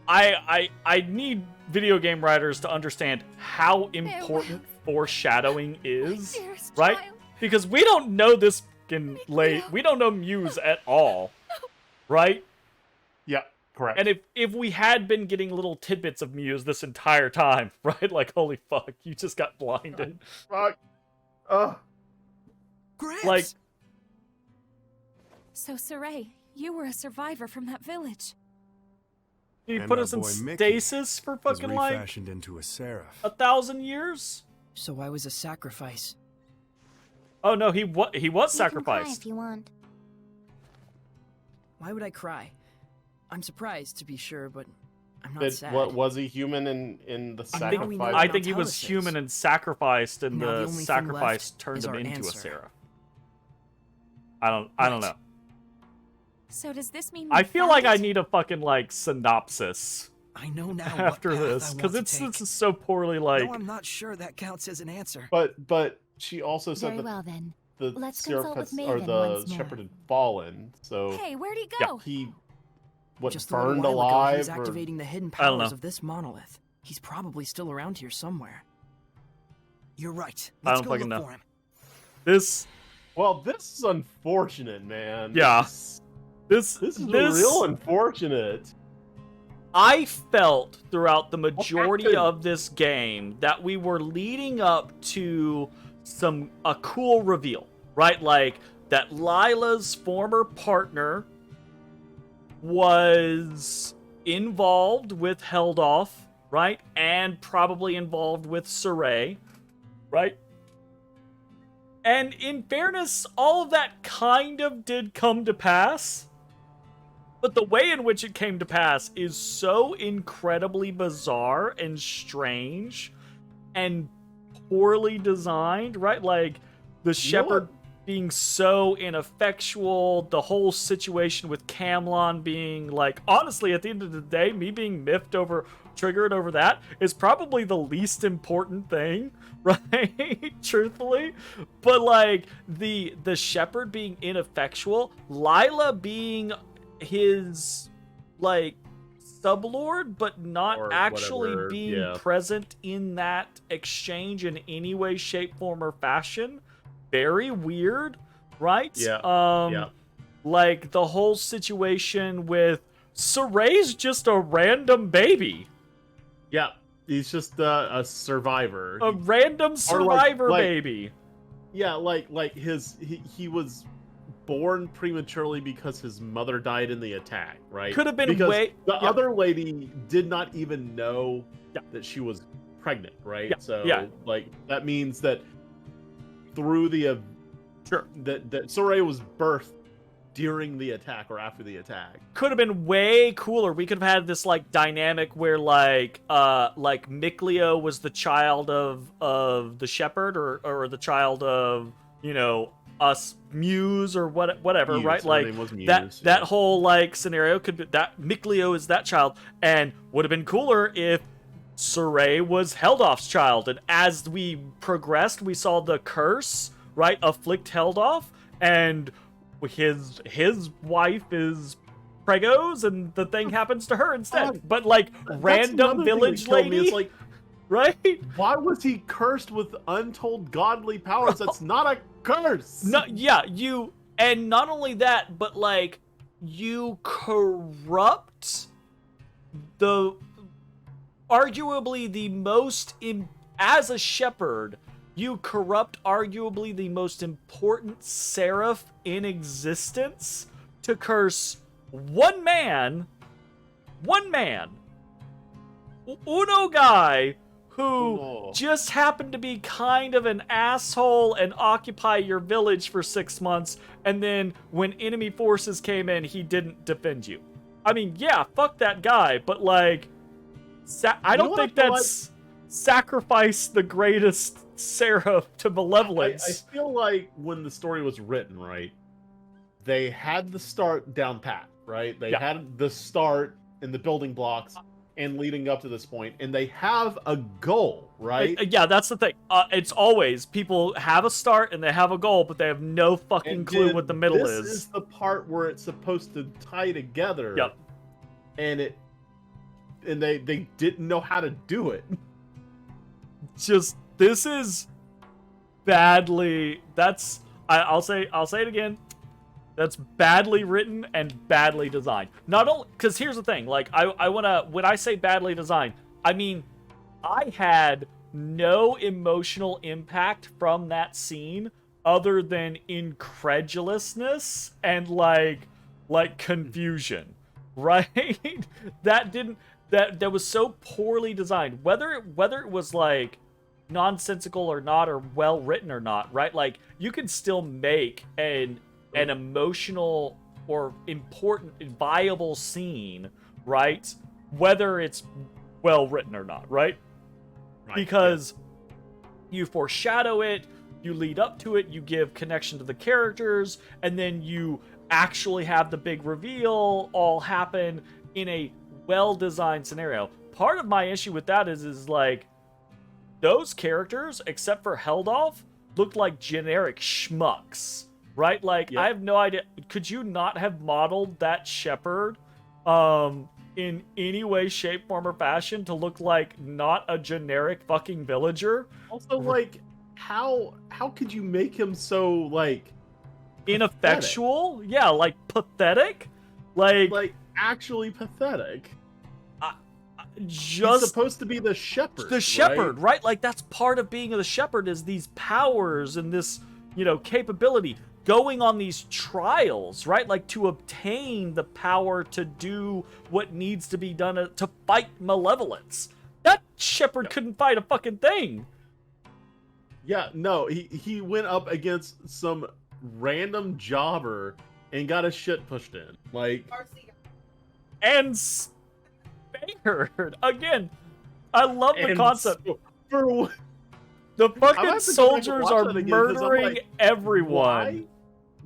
I need video game writers to understand how important foreshadowing is, dearest right? child. Because we don't know this we don't know Muse at all, right? Yeah, correct. And if we had been getting little tidbits of Muse this entire time, right? Like, holy fuck, you just got blinded. Fuck. Gramps! Like, So, Saray, you were a survivor from that village. he And put our us in boy Mickey stasis for was fucking like refashioned into a seraph. 1,000 years? So I was a sacrifice. Oh no, he was You can cry sacrificed. if you want. Why would I cry? I'm surprised, to be sure, but I'm not Did, sad. what was he human in the sacrifice? I think he was Mount Tellus human is. and sacrificed, and Now the the only thing sacrifice left turned is him our into a answer. seraph. I don't know. So does this mean I we feel found like I it? need a fucking like synopsis I know now after what path this I because want to this take. is so poorly like. Though I'm not sure that counts as an answer. But she also said Very that well then. the Let's seraph consult with has, or Maven the once more. shepherd had fallen. So Hey, where'd he Yeah. go? he what Just a little burned while ago, he alive was or activating the hidden I don't powers know. of this monolith. He's probably still around here somewhere. You're right. I Let's don't go fucking look know. for him. This well, this is unfortunate, man. Yeah. this This is real unfortunate. I felt throughout the majority of this game that we were leading up to a cool reveal, right? Like that Lila's former partner was involved with Heldoff, right? And probably involved with Saray, right? And in fairness, all of that kind of did come to pass. But the way in which it came to pass is so incredibly bizarre and strange and poorly designed, right? Like, the shepherd being so ineffectual, the whole situation with Camlon being, like, honestly, at the end of the day, me being triggered over that is probably the least important thing, right? Truthfully. But, like, the shepherd being ineffectual, Lila being his, like, sublord, but not Or actually whatever, being present in that exchange in any way, shape, form, or fashion. Very weird, right? Yeah. Like, the whole situation with Saray's just a random baby. Yeah, he's just a survivor. A random survivor like, baby. Yeah, like he was born prematurely because his mother died in the attack, right? Could have been because the other lady did not even know that she was pregnant, right? So like that means that through the that Saray was birthed during the attack or after the attack. Could have been way cooler. We could have had this like dynamic where like Mikleo was the child of the shepherd or the child of, you know, us Muse or whatever, Muse, right? her Like name was Muse, that whole like scenario could be that Mikleo is that child, and would have been cooler if Saray was Heldoff's child. And as we progressed, we saw the curse, right, afflict Heldoff, and his wife is Pregos, and the thing happens to her instead. But like random village lady, is like, right? Why was he cursed with untold godly powers? That's not a curse. No, yeah, and not only that, but like you corrupt arguably the most as a shepherd, you corrupt arguably the most important seraph in existence to curse one man, uno guy who just happened to be kind of an asshole and occupy your village for 6 months, and then when enemy forces came in, he didn't defend you. I mean, yeah, fuck that guy, but like, I don't think that's sacrifice the greatest seraph to malevolence. I feel like when the story was written, right, they had the start down pat, right? They had the start and the building blocks and leading up to this point, and they have a goal, right? Yeah, that's the thing. It's always people have a start and they have a goal, but they have no fucking clue what the middle is. This is the part where it's supposed to tie together. Yep. And they didn't know how to do it. Just this is badly. I'll say it again. That's badly written and badly designed. Not only because here's the thing, like I wanna, when I say badly designed, I mean I had no emotional impact from that scene other than incredulousness and like confusion, right? That was so poorly designed. Whether it was like nonsensical or not, or well written or not, right? Like you can still make an emotional or important, viable scene, right? Whether it's well written or not, right? Because you foreshadow it, you lead up to it, you give connection to the characters, and then you actually have the big reveal all happen in a well-designed scenario. Part of my issue with that is like those characters, except for Heldoff, looked like generic schmucks. Right? Like, I have no idea. Could you not have modeled that shepherd in any way, shape, form, or fashion to look like not a generic fucking villager? Also, like, how could you make him so, like, ineffectual? Yeah, like, pathetic? Like actually pathetic. just he's supposed to be the shepherd. The shepherd, right? Like that's part of being the shepherd is these powers and this, capability. Going on these trials, right? Like to obtain the power to do what needs to be done to fight malevolence. That shepherd couldn't fight a fucking thing. Yeah, no, he went up against some random jobber and got his shit pushed in. Like, and spared again. I love the concept. The fucking soldiers are murdering everyone.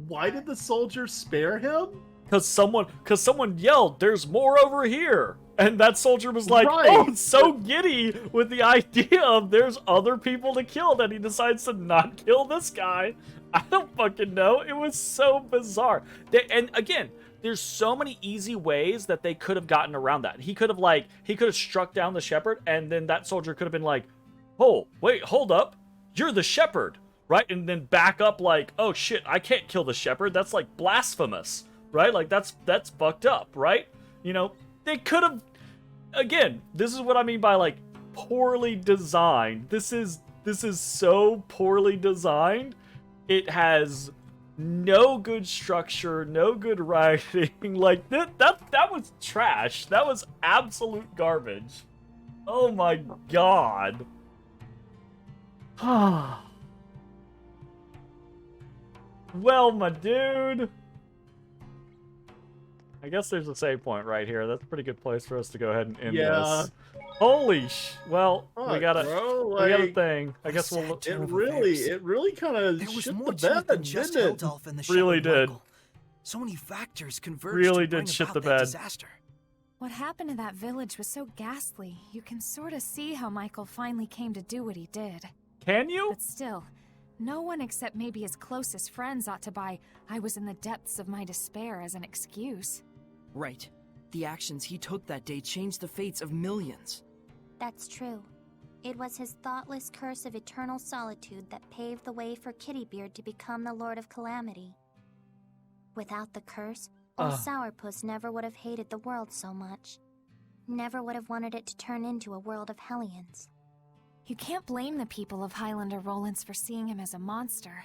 Why did the soldiers spare him? Because someone yelled, "There's more over here," and that soldier was like, Right. "Oh, so giddy with the idea of there's other people to kill that he decides to not kill this guy." I don't fucking know. It was so bizarre. And again, there's so many easy ways that they could have gotten around that. He could have struck down the shepherd, and then that soldier could have been like, "Oh, wait, hold up. You're the shepherd." Right? And then back up like, "Oh shit, I can't kill the shepherd. That's like blasphemous." Right? Like that's fucked up, right? They could have again, this is what I mean by like poorly designed. This is so poorly designed. It has no good structure, no good writing. Like that was trash. That was absolute garbage. Oh my god. Well, my dude. I guess there's a save point right here. That's a pretty good place for us to go ahead and end this. Holy well, Fuck, we got a thing. I guess we'll look. It really kind of shit the bed, just didn't it? Heldolf and the Really shepherd did. Michael. So many factors converged Really to bring did shit about the that bed. disaster. What happened to that village was so ghastly. You can sort of see how Michael finally came to do what he did. Can you? But still, no one except maybe his closest friends ought to buy "I was in the depths of my despair" as an excuse. Right. The actions he took that day changed the fates of millions. That's true. It was his thoughtless curse of eternal solitude that paved the way for Kittybeard to become the Lord of Calamity. Without the curse, old Sourpuss never would have hated the world so much. Never would have wanted it to turn into a world of hellions. You can't blame the people of Highlander Rollins for seeing him as a monster.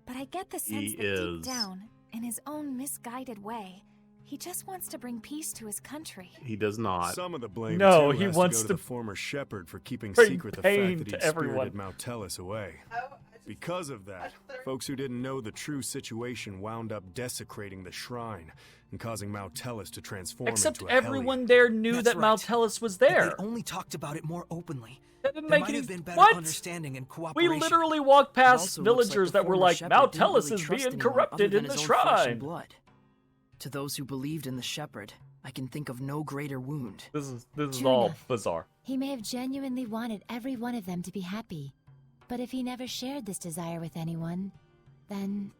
But I get the sense that deep down, in his own misguided way, he just wants to bring peace to his country. He does not. Some of the blame No, too he has wants to go to to the former shepherd for keeping bring secret the pain fact that to he'd everyone. spirited Mount Tellus away. Because of that, folks who didn't know the true situation wound up desecrating the shrine and causing Mount Tellus to transform Except into a everyone there knew That's that Mount right. Tellus was If there. they only talked about it more openly. That didn't there make might any have been better what? understanding and We cooperation. literally walked It past also looks like villagers the that were former like, shepherd "Mount didn't Tellus really is trust being anyone corrupted other in than the his own flesh and shrine." blood. To those who believed in the shepherd, I can think of no greater wound. This is True all enough. bizarre. He may have genuinely wanted every one of them to be happy. But if he never shared this desire with anyone, then...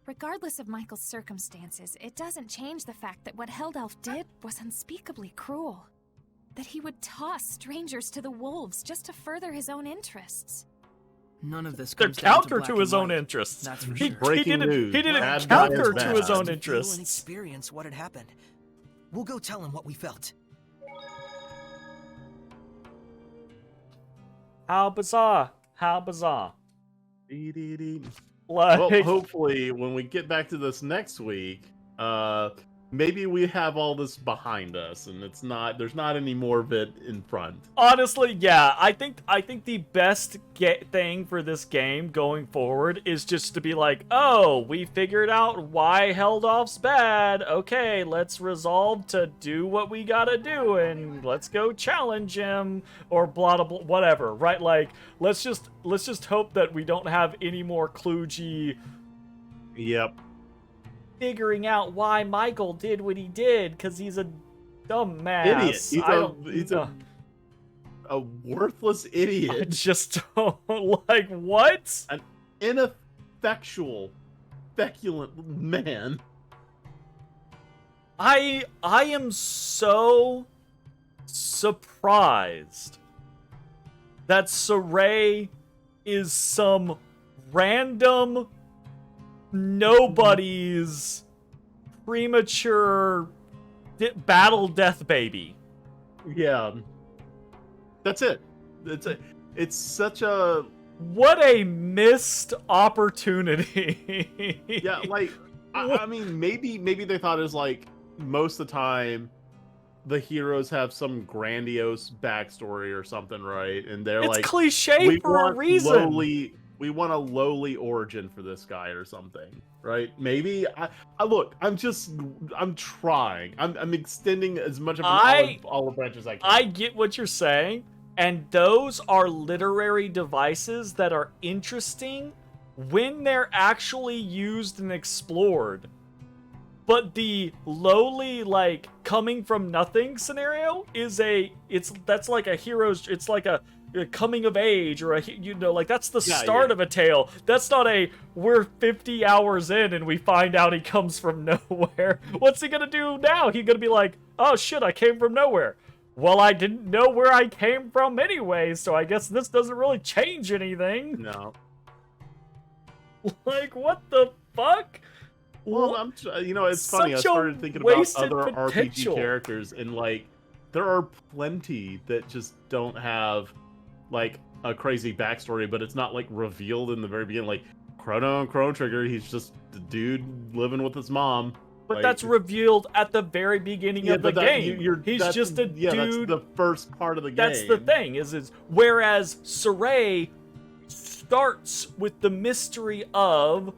Regardless of Michael's circumstances, it doesn't change the fact that what Heldalf did was unspeakably cruel. That he would toss strangers to the wolves just to further his own interests. None of this They're comes down counter black to and his own white, interests. That's for He, sure. Breaking he news. didn't Bad guy is counter bad. to his own Feel and interests. experience what had happened. We'll go tell him what we felt. How bizarre. How bizarre. Dee-dee-dee. Like, Well, hopefully, when we get back to this next week, maybe we have all this behind us, and there's not any more of it in front. honestly, yeah, I think the best thing for this game going forward is just to be like, "Oh, we figured out why Heldolf's bad. Okay, let's resolve to do what we gotta do, and let's go challenge him," or blah blah blah, whatever, right? Like, let's just hope that we don't have any more kludgy Yep. figuring out why Michael did what he did, because he's a dumbass. Idiot. He's a worthless I idiot. just don't like what? An ineffectual, feculent man. I am so surprised that Saray is some random nobody's premature battle death baby. Yeah. That's it. It's such a what a missed opportunity. yeah. Like I mean, maybe they thought it was like most of the time the heroes have some grandiose backstory or something, right? And they're It's like cliche for a reason. We want a lowly origin for this guy or something, right? Maybe I look. I'm trying. I'm extending as much of an olive branch as I can. I get what you're saying, and those are literary devices that are interesting when they're actually used and explored. But the lowly, like, coming from nothing scenario is that's like a hero's, it's like a coming of age, or like that's the start of a tale. That's not we're 50 hours in and we find out he comes from nowhere. What's he gonna do now? He's gonna be like, oh shit, I came from nowhere. Well, I didn't know where I came from anyway, so I guess this doesn't really change anything. No. Like, what the fuck? Well, it's funny. I started thinking about other RPG characters, and like, there are plenty that just don't have like a crazy backstory, but it's not like revealed in the very beginning. Like Chrono Trigger, he's just the dude living with his mom. But like, that's revealed at the very beginning of the game. He's just a dude. That's the first part of the game. That's the thing. Is whereas Saray starts with the mystery of.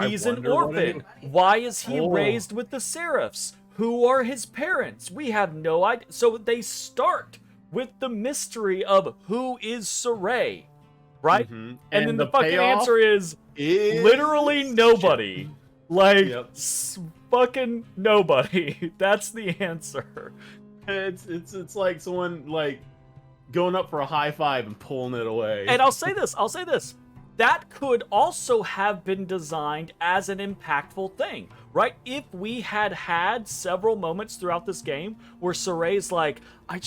He's an orphan. Why is he raised with the Seraphs? Who are his parents? We have no idea. So they start with the mystery of who is Saray, right? Mm-hmm. And then the fucking answer is literally nobody. Like, fucking nobody. That's the answer. It's like someone, like, going up for a high five and pulling it away. And I'll say this. That could also have been designed as an impactful thing, right? If we had several moments throughout this game where Saray's like, I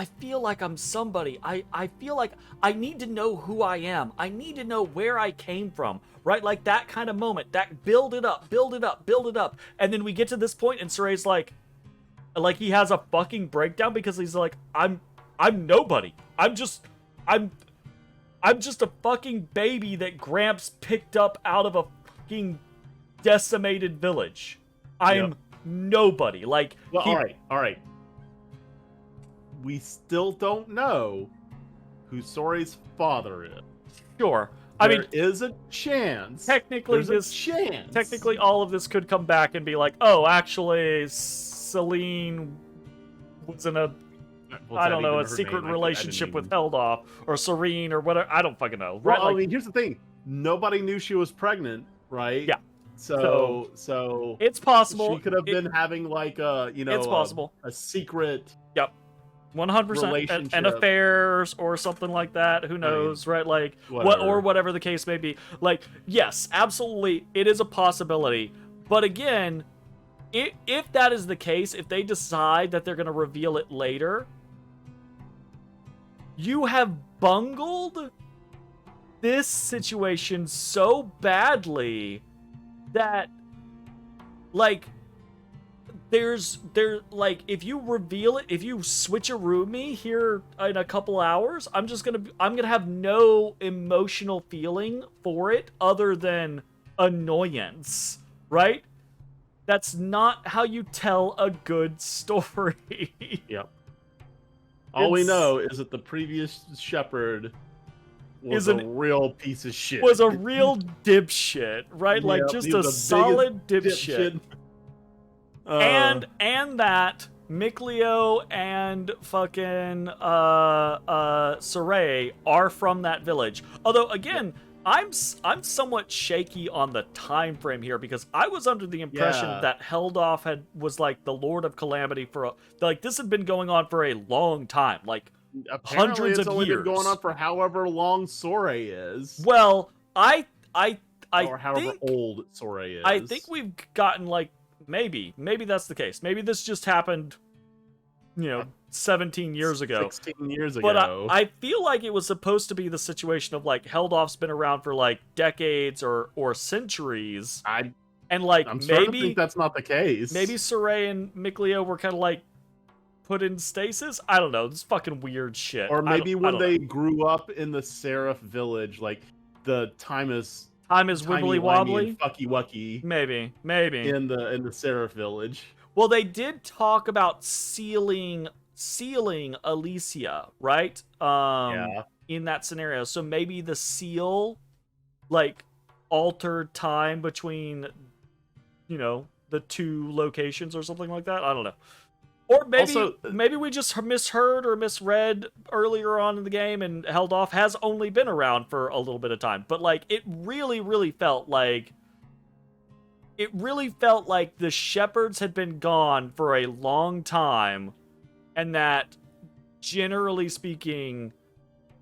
feel like I'm somebody. I feel like I need to know who I am. I need to know where I came from, right? Like that kind of moment, that build it up. And then we get to this point and Saray's like he has a fucking breakdown because he's like, I'm nobody. I'm just a fucking baby that Gramps picked up out of a fucking decimated village. I'm nobody. Like, well, all right. We still don't know who Sori's father is. Sure. There is a chance. Technically, Technically, all of this could come back and be like, oh, actually, Celine was in a secret relationship with Heldoff or Serene or whatever. I don't fucking know. Right? Well, I mean, here's the thing. Nobody knew she was pregnant, right? Yeah. So it's possible. She could have been having like it's possible. A secret. Yep. 100%. And affairs or something like that. Who knows, right? Like whatever the case may be. Like, yes, absolutely, it is a possibility. But again, if that is the case, if they decide that they're going to reveal it later, you have bungled this situation so badly that, like, if you reveal it, if you switcheroo me here in a couple hours, I'm gonna have no emotional feeling for it other than annoyance, right? That's not how you tell a good story. Yep. All we know is that the previous shepherd was a real piece of shit. Was a real dipshit, right? Like, just a solid dipshit. And that Mikleo and fucking Saray are from that village. Although, again, I'm somewhat shaky on the time frame here because I was under the impression that Heldoff was like the Lord of Calamity for this had been going on for a long time, like apparently hundreds it's of only years. Been going on for however long Soray is. Well, or however old Soray is. I think we've gotten like maybe that's the case. Maybe this just happened, 17 years ago. 16 years but ago. I feel like it was supposed to be the situation of like Heldoff's been around for like decades or centuries. I'm maybe starting to think that's not the case. Maybe Saray and Mikleo were kind of like put in stasis. I don't know. This fucking weird shit. Or maybe I when don't they know. grew up in the Seraph village, like the time is wibbly wobbly, and fucky wucky. Maybe in the Seraph village. Well, they did talk about sealing Alicia, right? Yeah. In that scenario, so maybe the seal, like, altered time between, the two locations or something like that. I don't know. Or maybe we just misheard or misread earlier on in the game and held off. Has only been around for a little bit of time, but like it really felt like the shepherds had been gone for a long time, and that generally speaking,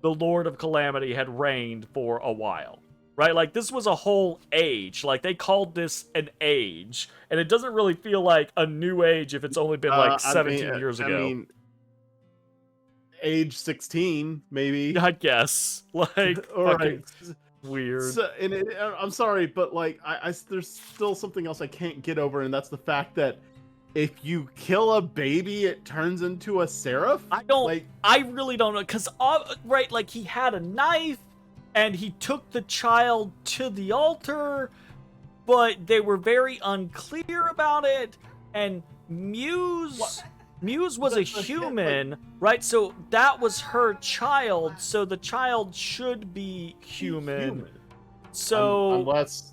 the Lord of Calamity had reigned for a while. Right? Like, this was a whole age. Like, they called this an age. And it doesn't really feel like a new age if it's only been, 17 years ago. I mean, age 16, maybe. I guess. Like, fucking weird. So, I'm sorry, but, like, there's still something else I can't get over, and that's the fact that if you kill a baby, it turns into a seraph? I really don't know. Because, right, like, he had a knife, and he took the child to the altar, but they were very unclear about it. And Muse was a human, right? So that was her child. So the child should be human. So unless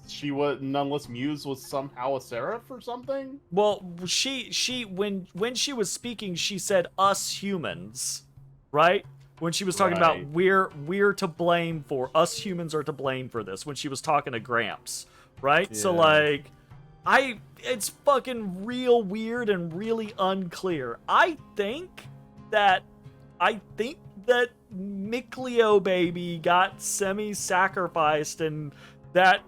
Muse was somehow a seraph or something. Well, when she was speaking, she said us humans, right? When she was talking about we're to blame for, us humans are to blame for this, when she was talking to Gramps, right? Yeah. So like, it's fucking real weird and really unclear. I think that Micleo baby got semi-sacrificed and that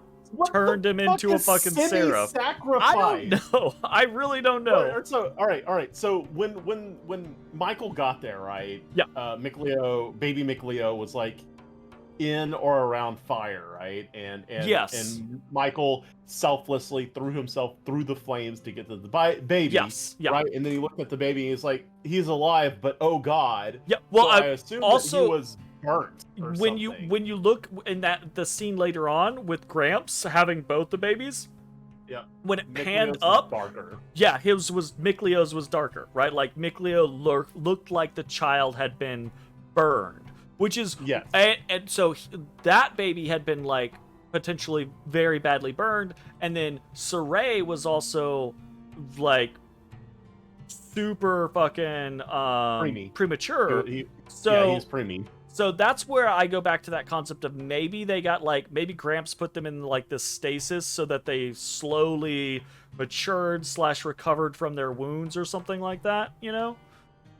turned him into a fucking seraph. I don't know. I really don't know. So, all right. So when Michael got there, right? Yeah. Baby Micleo was like in or around fire, right? And yes. And Michael selflessly threw himself through the flames to get to the baby. Yes. Yeah. Right. And then he looked at the baby and he's like, he's alive, but oh god. Yeah. Well, so I assume also, that he was burnt. When you look in the scene later on with Gramps having both the babies, yeah, when it panned up, darker. Yeah, Micleo's was darker, right? Like Micleo looked like the child had been burned, which is and so that baby had been like potentially very badly burned, and then Saray was also like super fucking premature. He's preemie. So that's where I go back to that concept of maybe they got maybe Gramps put them in like this stasis so that they slowly matured / recovered from their wounds or something like that,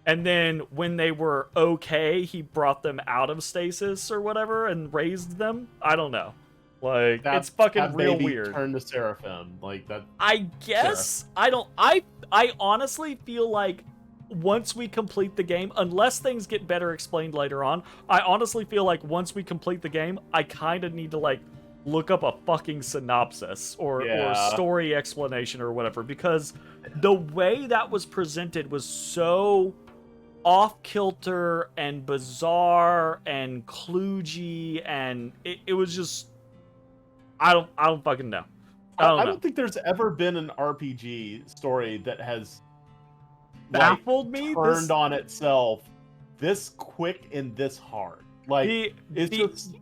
And then when they were okay, he brought them out of stasis or whatever and raised them. I don't know. Like, it's fucking real weird. Turned to Seraphim like that. I guess I honestly feel like once we complete the game, unless things get better explained later on, I honestly feel like once we complete the game, I kind of need to look up a fucking synopsis or story explanation or whatever, because the way that was presented was so off-kilter and bizarre and kludgy, and it was just I don't fucking know. I don't think there's ever been an RPG story that has baffled me, turned on itself this quick and this hard. Like, it's the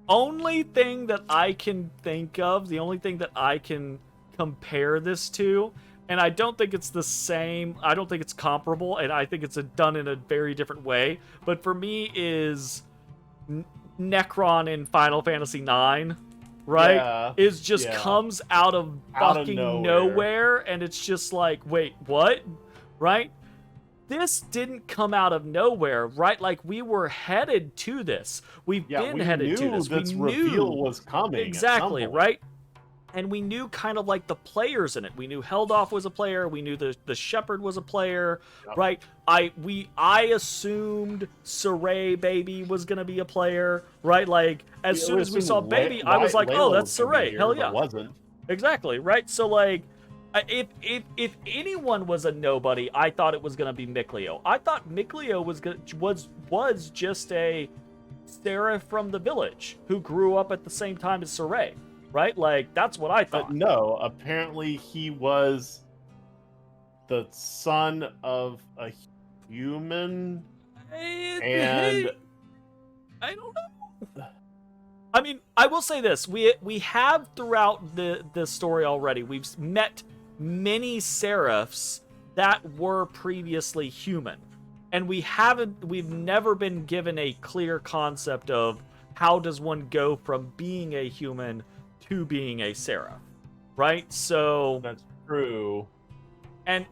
only thing that I can think of, the only thing that I can compare this to, and I don't think it's the same, I don't think it's comparable, and I think it's done in a very different way, but for me is Necron in Final Fantasy IX, right? Yeah, is just comes out of fucking nowhere, and it's just like, wait, what? Right? This didn't come out of nowhere, right? Like, we were headed to this. We've been headed to this. This reveal was coming. Exactly, right? And we knew kind of like the players in it. We knew Heldoff was a player. We knew the Shepherd was a player, right? I assumed Saray Baby was gonna be a player, right? Like, as soon as we saw Baby, I was like, oh, that's Saray. Hell yeah. It wasn't. Exactly, right? So like, If anyone was a nobody, I thought it was gonna be Mikleo. I thought Mikleo was just a seraph from the village who grew up at the same time as Saray, right? Like that's what I thought. But no, apparently he was the son of a human, and I don't know. I mean, I will say this: we have throughout the story already. We've met many seraphs that were previously human, and we've never been given a clear concept of how does one go from being a human to being a seraph, right? So that's true. And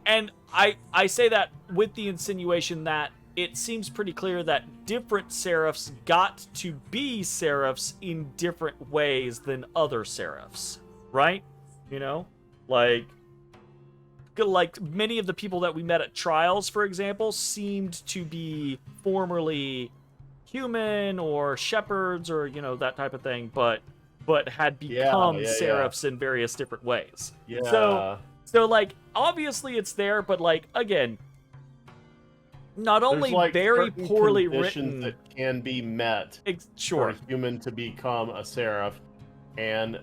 I say that with the insinuation that it seems pretty clear that different seraphs got to be seraphs in different ways than other seraphs, right? You know, like many of the people that we met at trials, for example, seemed to be formerly human or shepherds or that type of thing, but had become seraphs in various different ways. Yeah. So like obviously it's there, but like again, not only There's, very certain poorly conditions written that can be met sure. for a human to become a seraph, and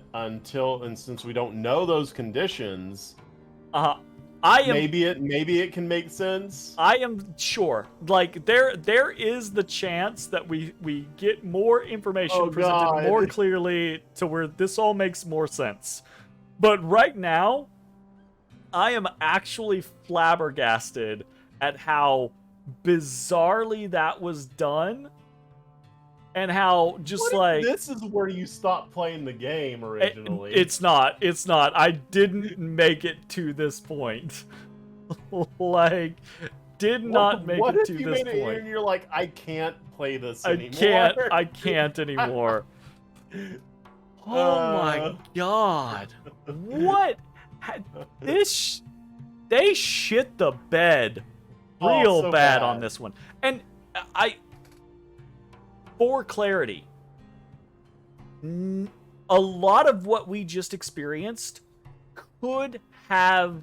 since we don't know those conditions, maybe it can make sense. I am sure. Like there is the chance that we get more information presented more clearly to where this all makes more sense. But right now, I am actually flabbergasted at how bizarrely that was done, and how just this is where you stopped playing the game originally. It's not. I didn't make it to this point. Like, did not make it to this point. What if you made it here and you're like, I can't play this anymore? I can't anymore. Oh my god. What? They shit the bed real so bad on this one. And for clarity, a lot of what we just experienced could have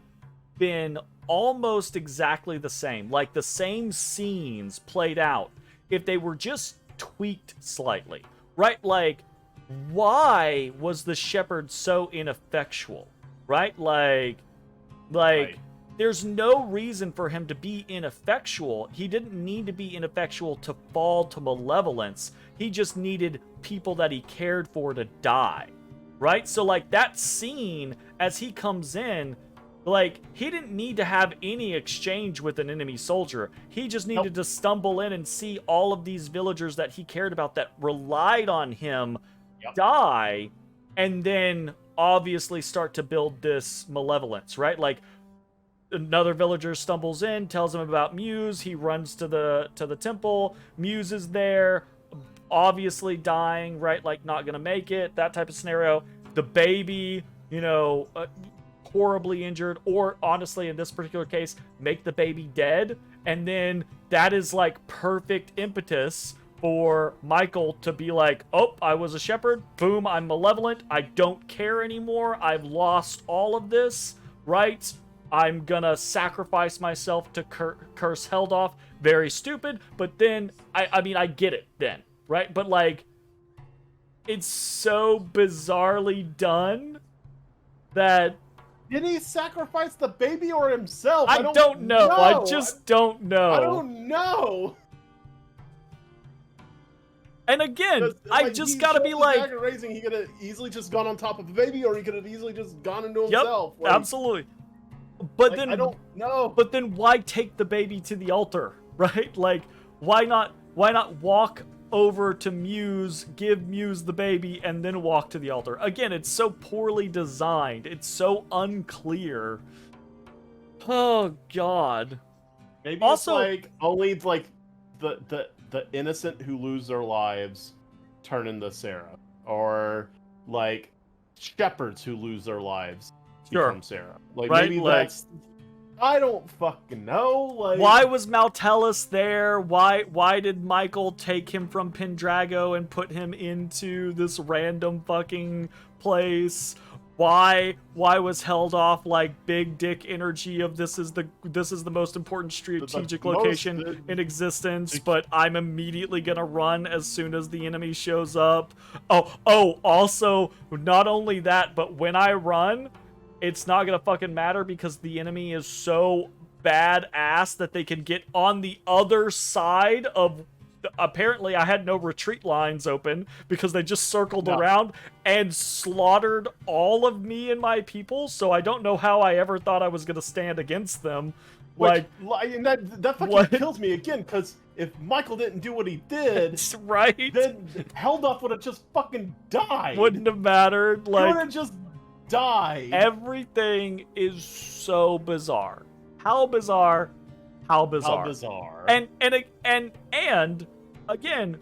been almost exactly the same, like the same scenes played out if they were just tweaked slightly, right? Like, why was the shepherd so ineffectual, right? Like there's no reason for him to be ineffectual. He didn't need to be ineffectual to fall to malevolence. He just needed people that he cared for to die, right? So like that scene as he comes in, like he didn't need to have any exchange with an enemy soldier. He just needed to stumble in and see all of these villagers that he cared about that relied on him die, and then obviously start to build this malevolence, right? Like another villager stumbles in, tells him about Muse. He runs to the temple. Muse is there, obviously dying, right? Like not gonna make it. That type of scenario. The baby, horribly injured, or honestly, in this particular case, make the baby dead, and then that is like perfect impetus for Michael to be like, oh, I was a shepherd. Boom, I'm malevolent. I don't care anymore. I've lost all of this, right? I'm gonna sacrifice myself to curse Heldoff. Very stupid, but then, I mean, I get it then, right? But, like, it's so bizarrely done that... Did he sacrifice the baby or himself? I don't know. I just don't know. I don't know. And again, I just gotta be like... Raising, he could have easily just gone on top of the baby, or he could have easily just gone into himself. Yep, absolutely. But then I don't know. But then why take the baby to the altar, right? Like, why not walk over to Muse, give Muse the baby, and then walk to the altar? Again, it's so poorly designed. It's so unclear. Oh God. Maybe also, it's like only like the innocent who lose their lives turn into Sarah, or like shepherds who lose their lives become Sarah. Like right? maybe that's, I don't fucking know. Like, why was Maltellus there? Why did Michael take him from Pendrago and put him into this random fucking place? why was held off like big dick energy of this is the most important strategic location in existence, but I'm immediately gonna run as soon as the enemy shows up. Also, not only that, but when I run, it's not gonna fucking matter because the enemy is so badass that they can get on the other side of. Apparently, I had no retreat lines open because they just circled around and slaughtered all of me and my people. So I don't know how I ever thought I was gonna stand against them. And that fucking kills me again, because if Michael didn't do what he did, right, then Helduff would have just fucking died. Wouldn't have mattered. Like, he would have just died. Everything is so bizarre. How bizarre? How bizarre? How bizarre? And again,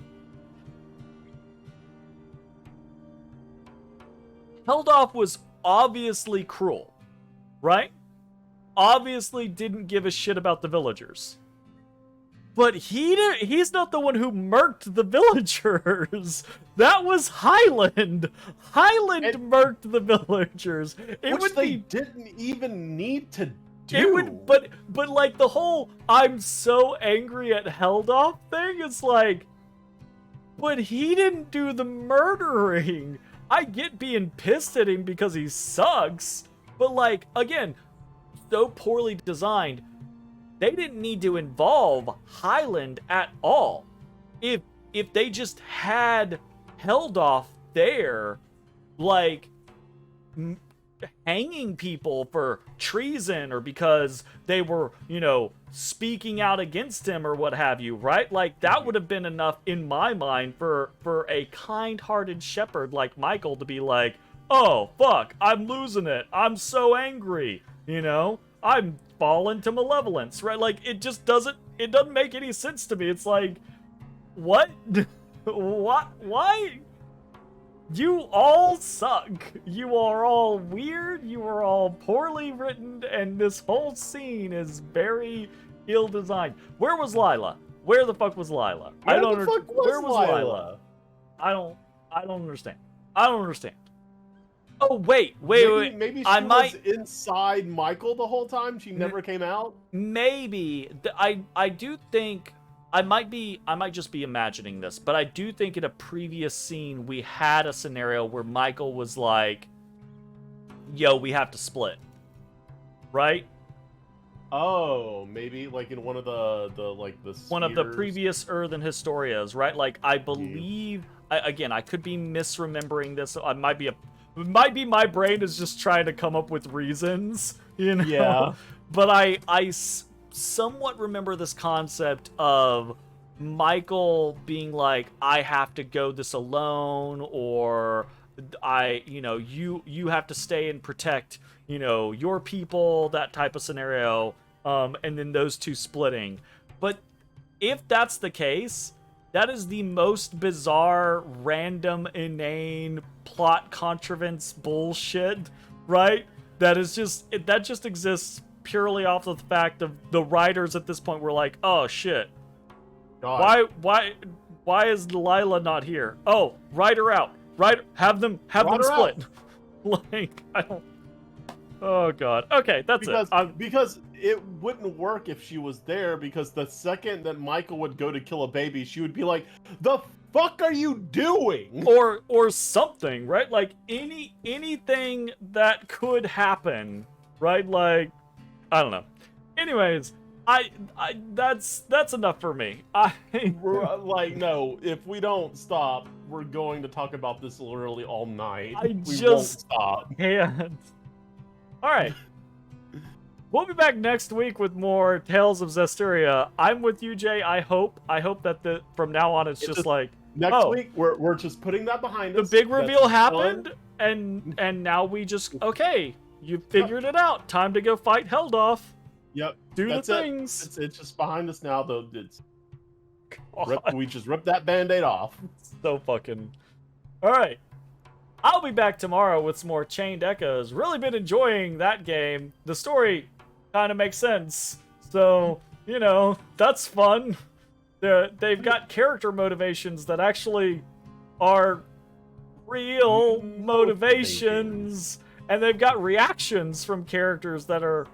Helduff was obviously cruel, right? Obviously didn't give a shit about the villagers. But he's not the one who murked the villagers. That was Highland. Highland murked the villagers. Which they didn't even need to do. But like the whole I'm so angry at Helduff thing is like, but he didn't do the murdering. I get being pissed at him because he sucks, but like, again, so poorly designed. They didn't need to involve Highland at all. If they just had Helduff there, like, hanging people for treason or because they were, speaking out against him or what have you, right? Like, that would have been enough in my mind for a kind-hearted shepherd like Michael to be like, oh, fuck, I'm losing it. I'm so angry, I'm fallen to malevolence, right? Like, it doesn't make any sense to me. It's like, what? What? Why? You all suck. You are all weird. You are all poorly written, and this whole scene is very ill-designed. Where was Lila? Where the fuck was Lila? Where was Lila? I don't understand. I don't understand. Oh, wait. Maybe she was inside Michael the whole time? She never came out? Maybe. I do think... I might just be imagining this, but I do think in a previous scene we had a scenario where Michael was like, yo, we have to split. Right? Oh, maybe like in one of the one of the previous Earthen Historias, right? Like, I believe... Again, I could be misremembering this. It might be my brain is just trying to come up with reasons, Yeah. But I somewhat remember this concept of Michael being like, I have to go this alone, or you have to stay and protect, your people, that type of scenario, and then those two splitting. But if that's the case, that is the most bizarre, random, inane, plot contrivance bullshit, right? That just exists purely off of the fact of the writers at this point were like, oh shit, God. why is Delilah not here? Oh, write her out. Have them split. Like, I don't. Oh god. Okay, that's it. Because it wouldn't work if she was there, because the second that Michael would go to kill a baby, she would be like, the fuck are you doing? Or something, right? Like anything that could happen, right? Like, I don't know. Anyways, that's enough for me. Like, no, if we don't stop, we're going to talk about this literally all night. We just won't stop. Can't. All right. We'll be back next week with more Tales of Zestiria. I'm with you, Jay. I hope that from now on it's just like next week we're just putting that behind us. The big reveal happened, and now we just you figured it out. Time to go fight Helduff. Yep. Do the things. It's just behind us now, though. We just ripped that band-aid off. So fucking. All right. I'll be back tomorrow with some more Chained Echoes. Really been enjoying that game. The story kind of makes sense. So, that's fun. They've got character motivations that actually are real motivations. And they've got reactions from characters that are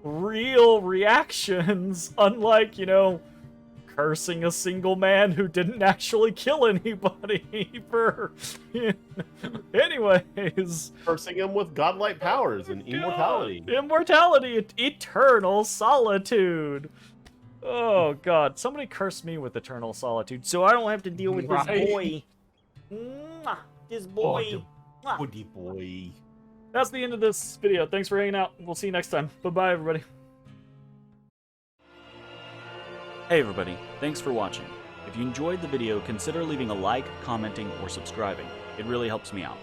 real reactions, unlike, you know, cursing a single man who didn't actually kill anybody for... Anyways. Cursing him with godlike powers and immortality. Immortality, eternal solitude. Oh, God. Somebody curse me with eternal solitude so I don't have to deal with this boy. Mwah, this boy. Oh, goody boy. That's the end of this video. Thanks for hanging out. We'll see you next time. Bye-bye, everybody. Hey, everybody. Thanks for watching. If you enjoyed the video, consider leaving a like, commenting, or subscribing. It really helps me out.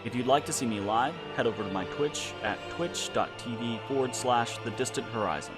If you'd like to see me live, head over to my Twitch at twitch.tv/thedistanthorizon.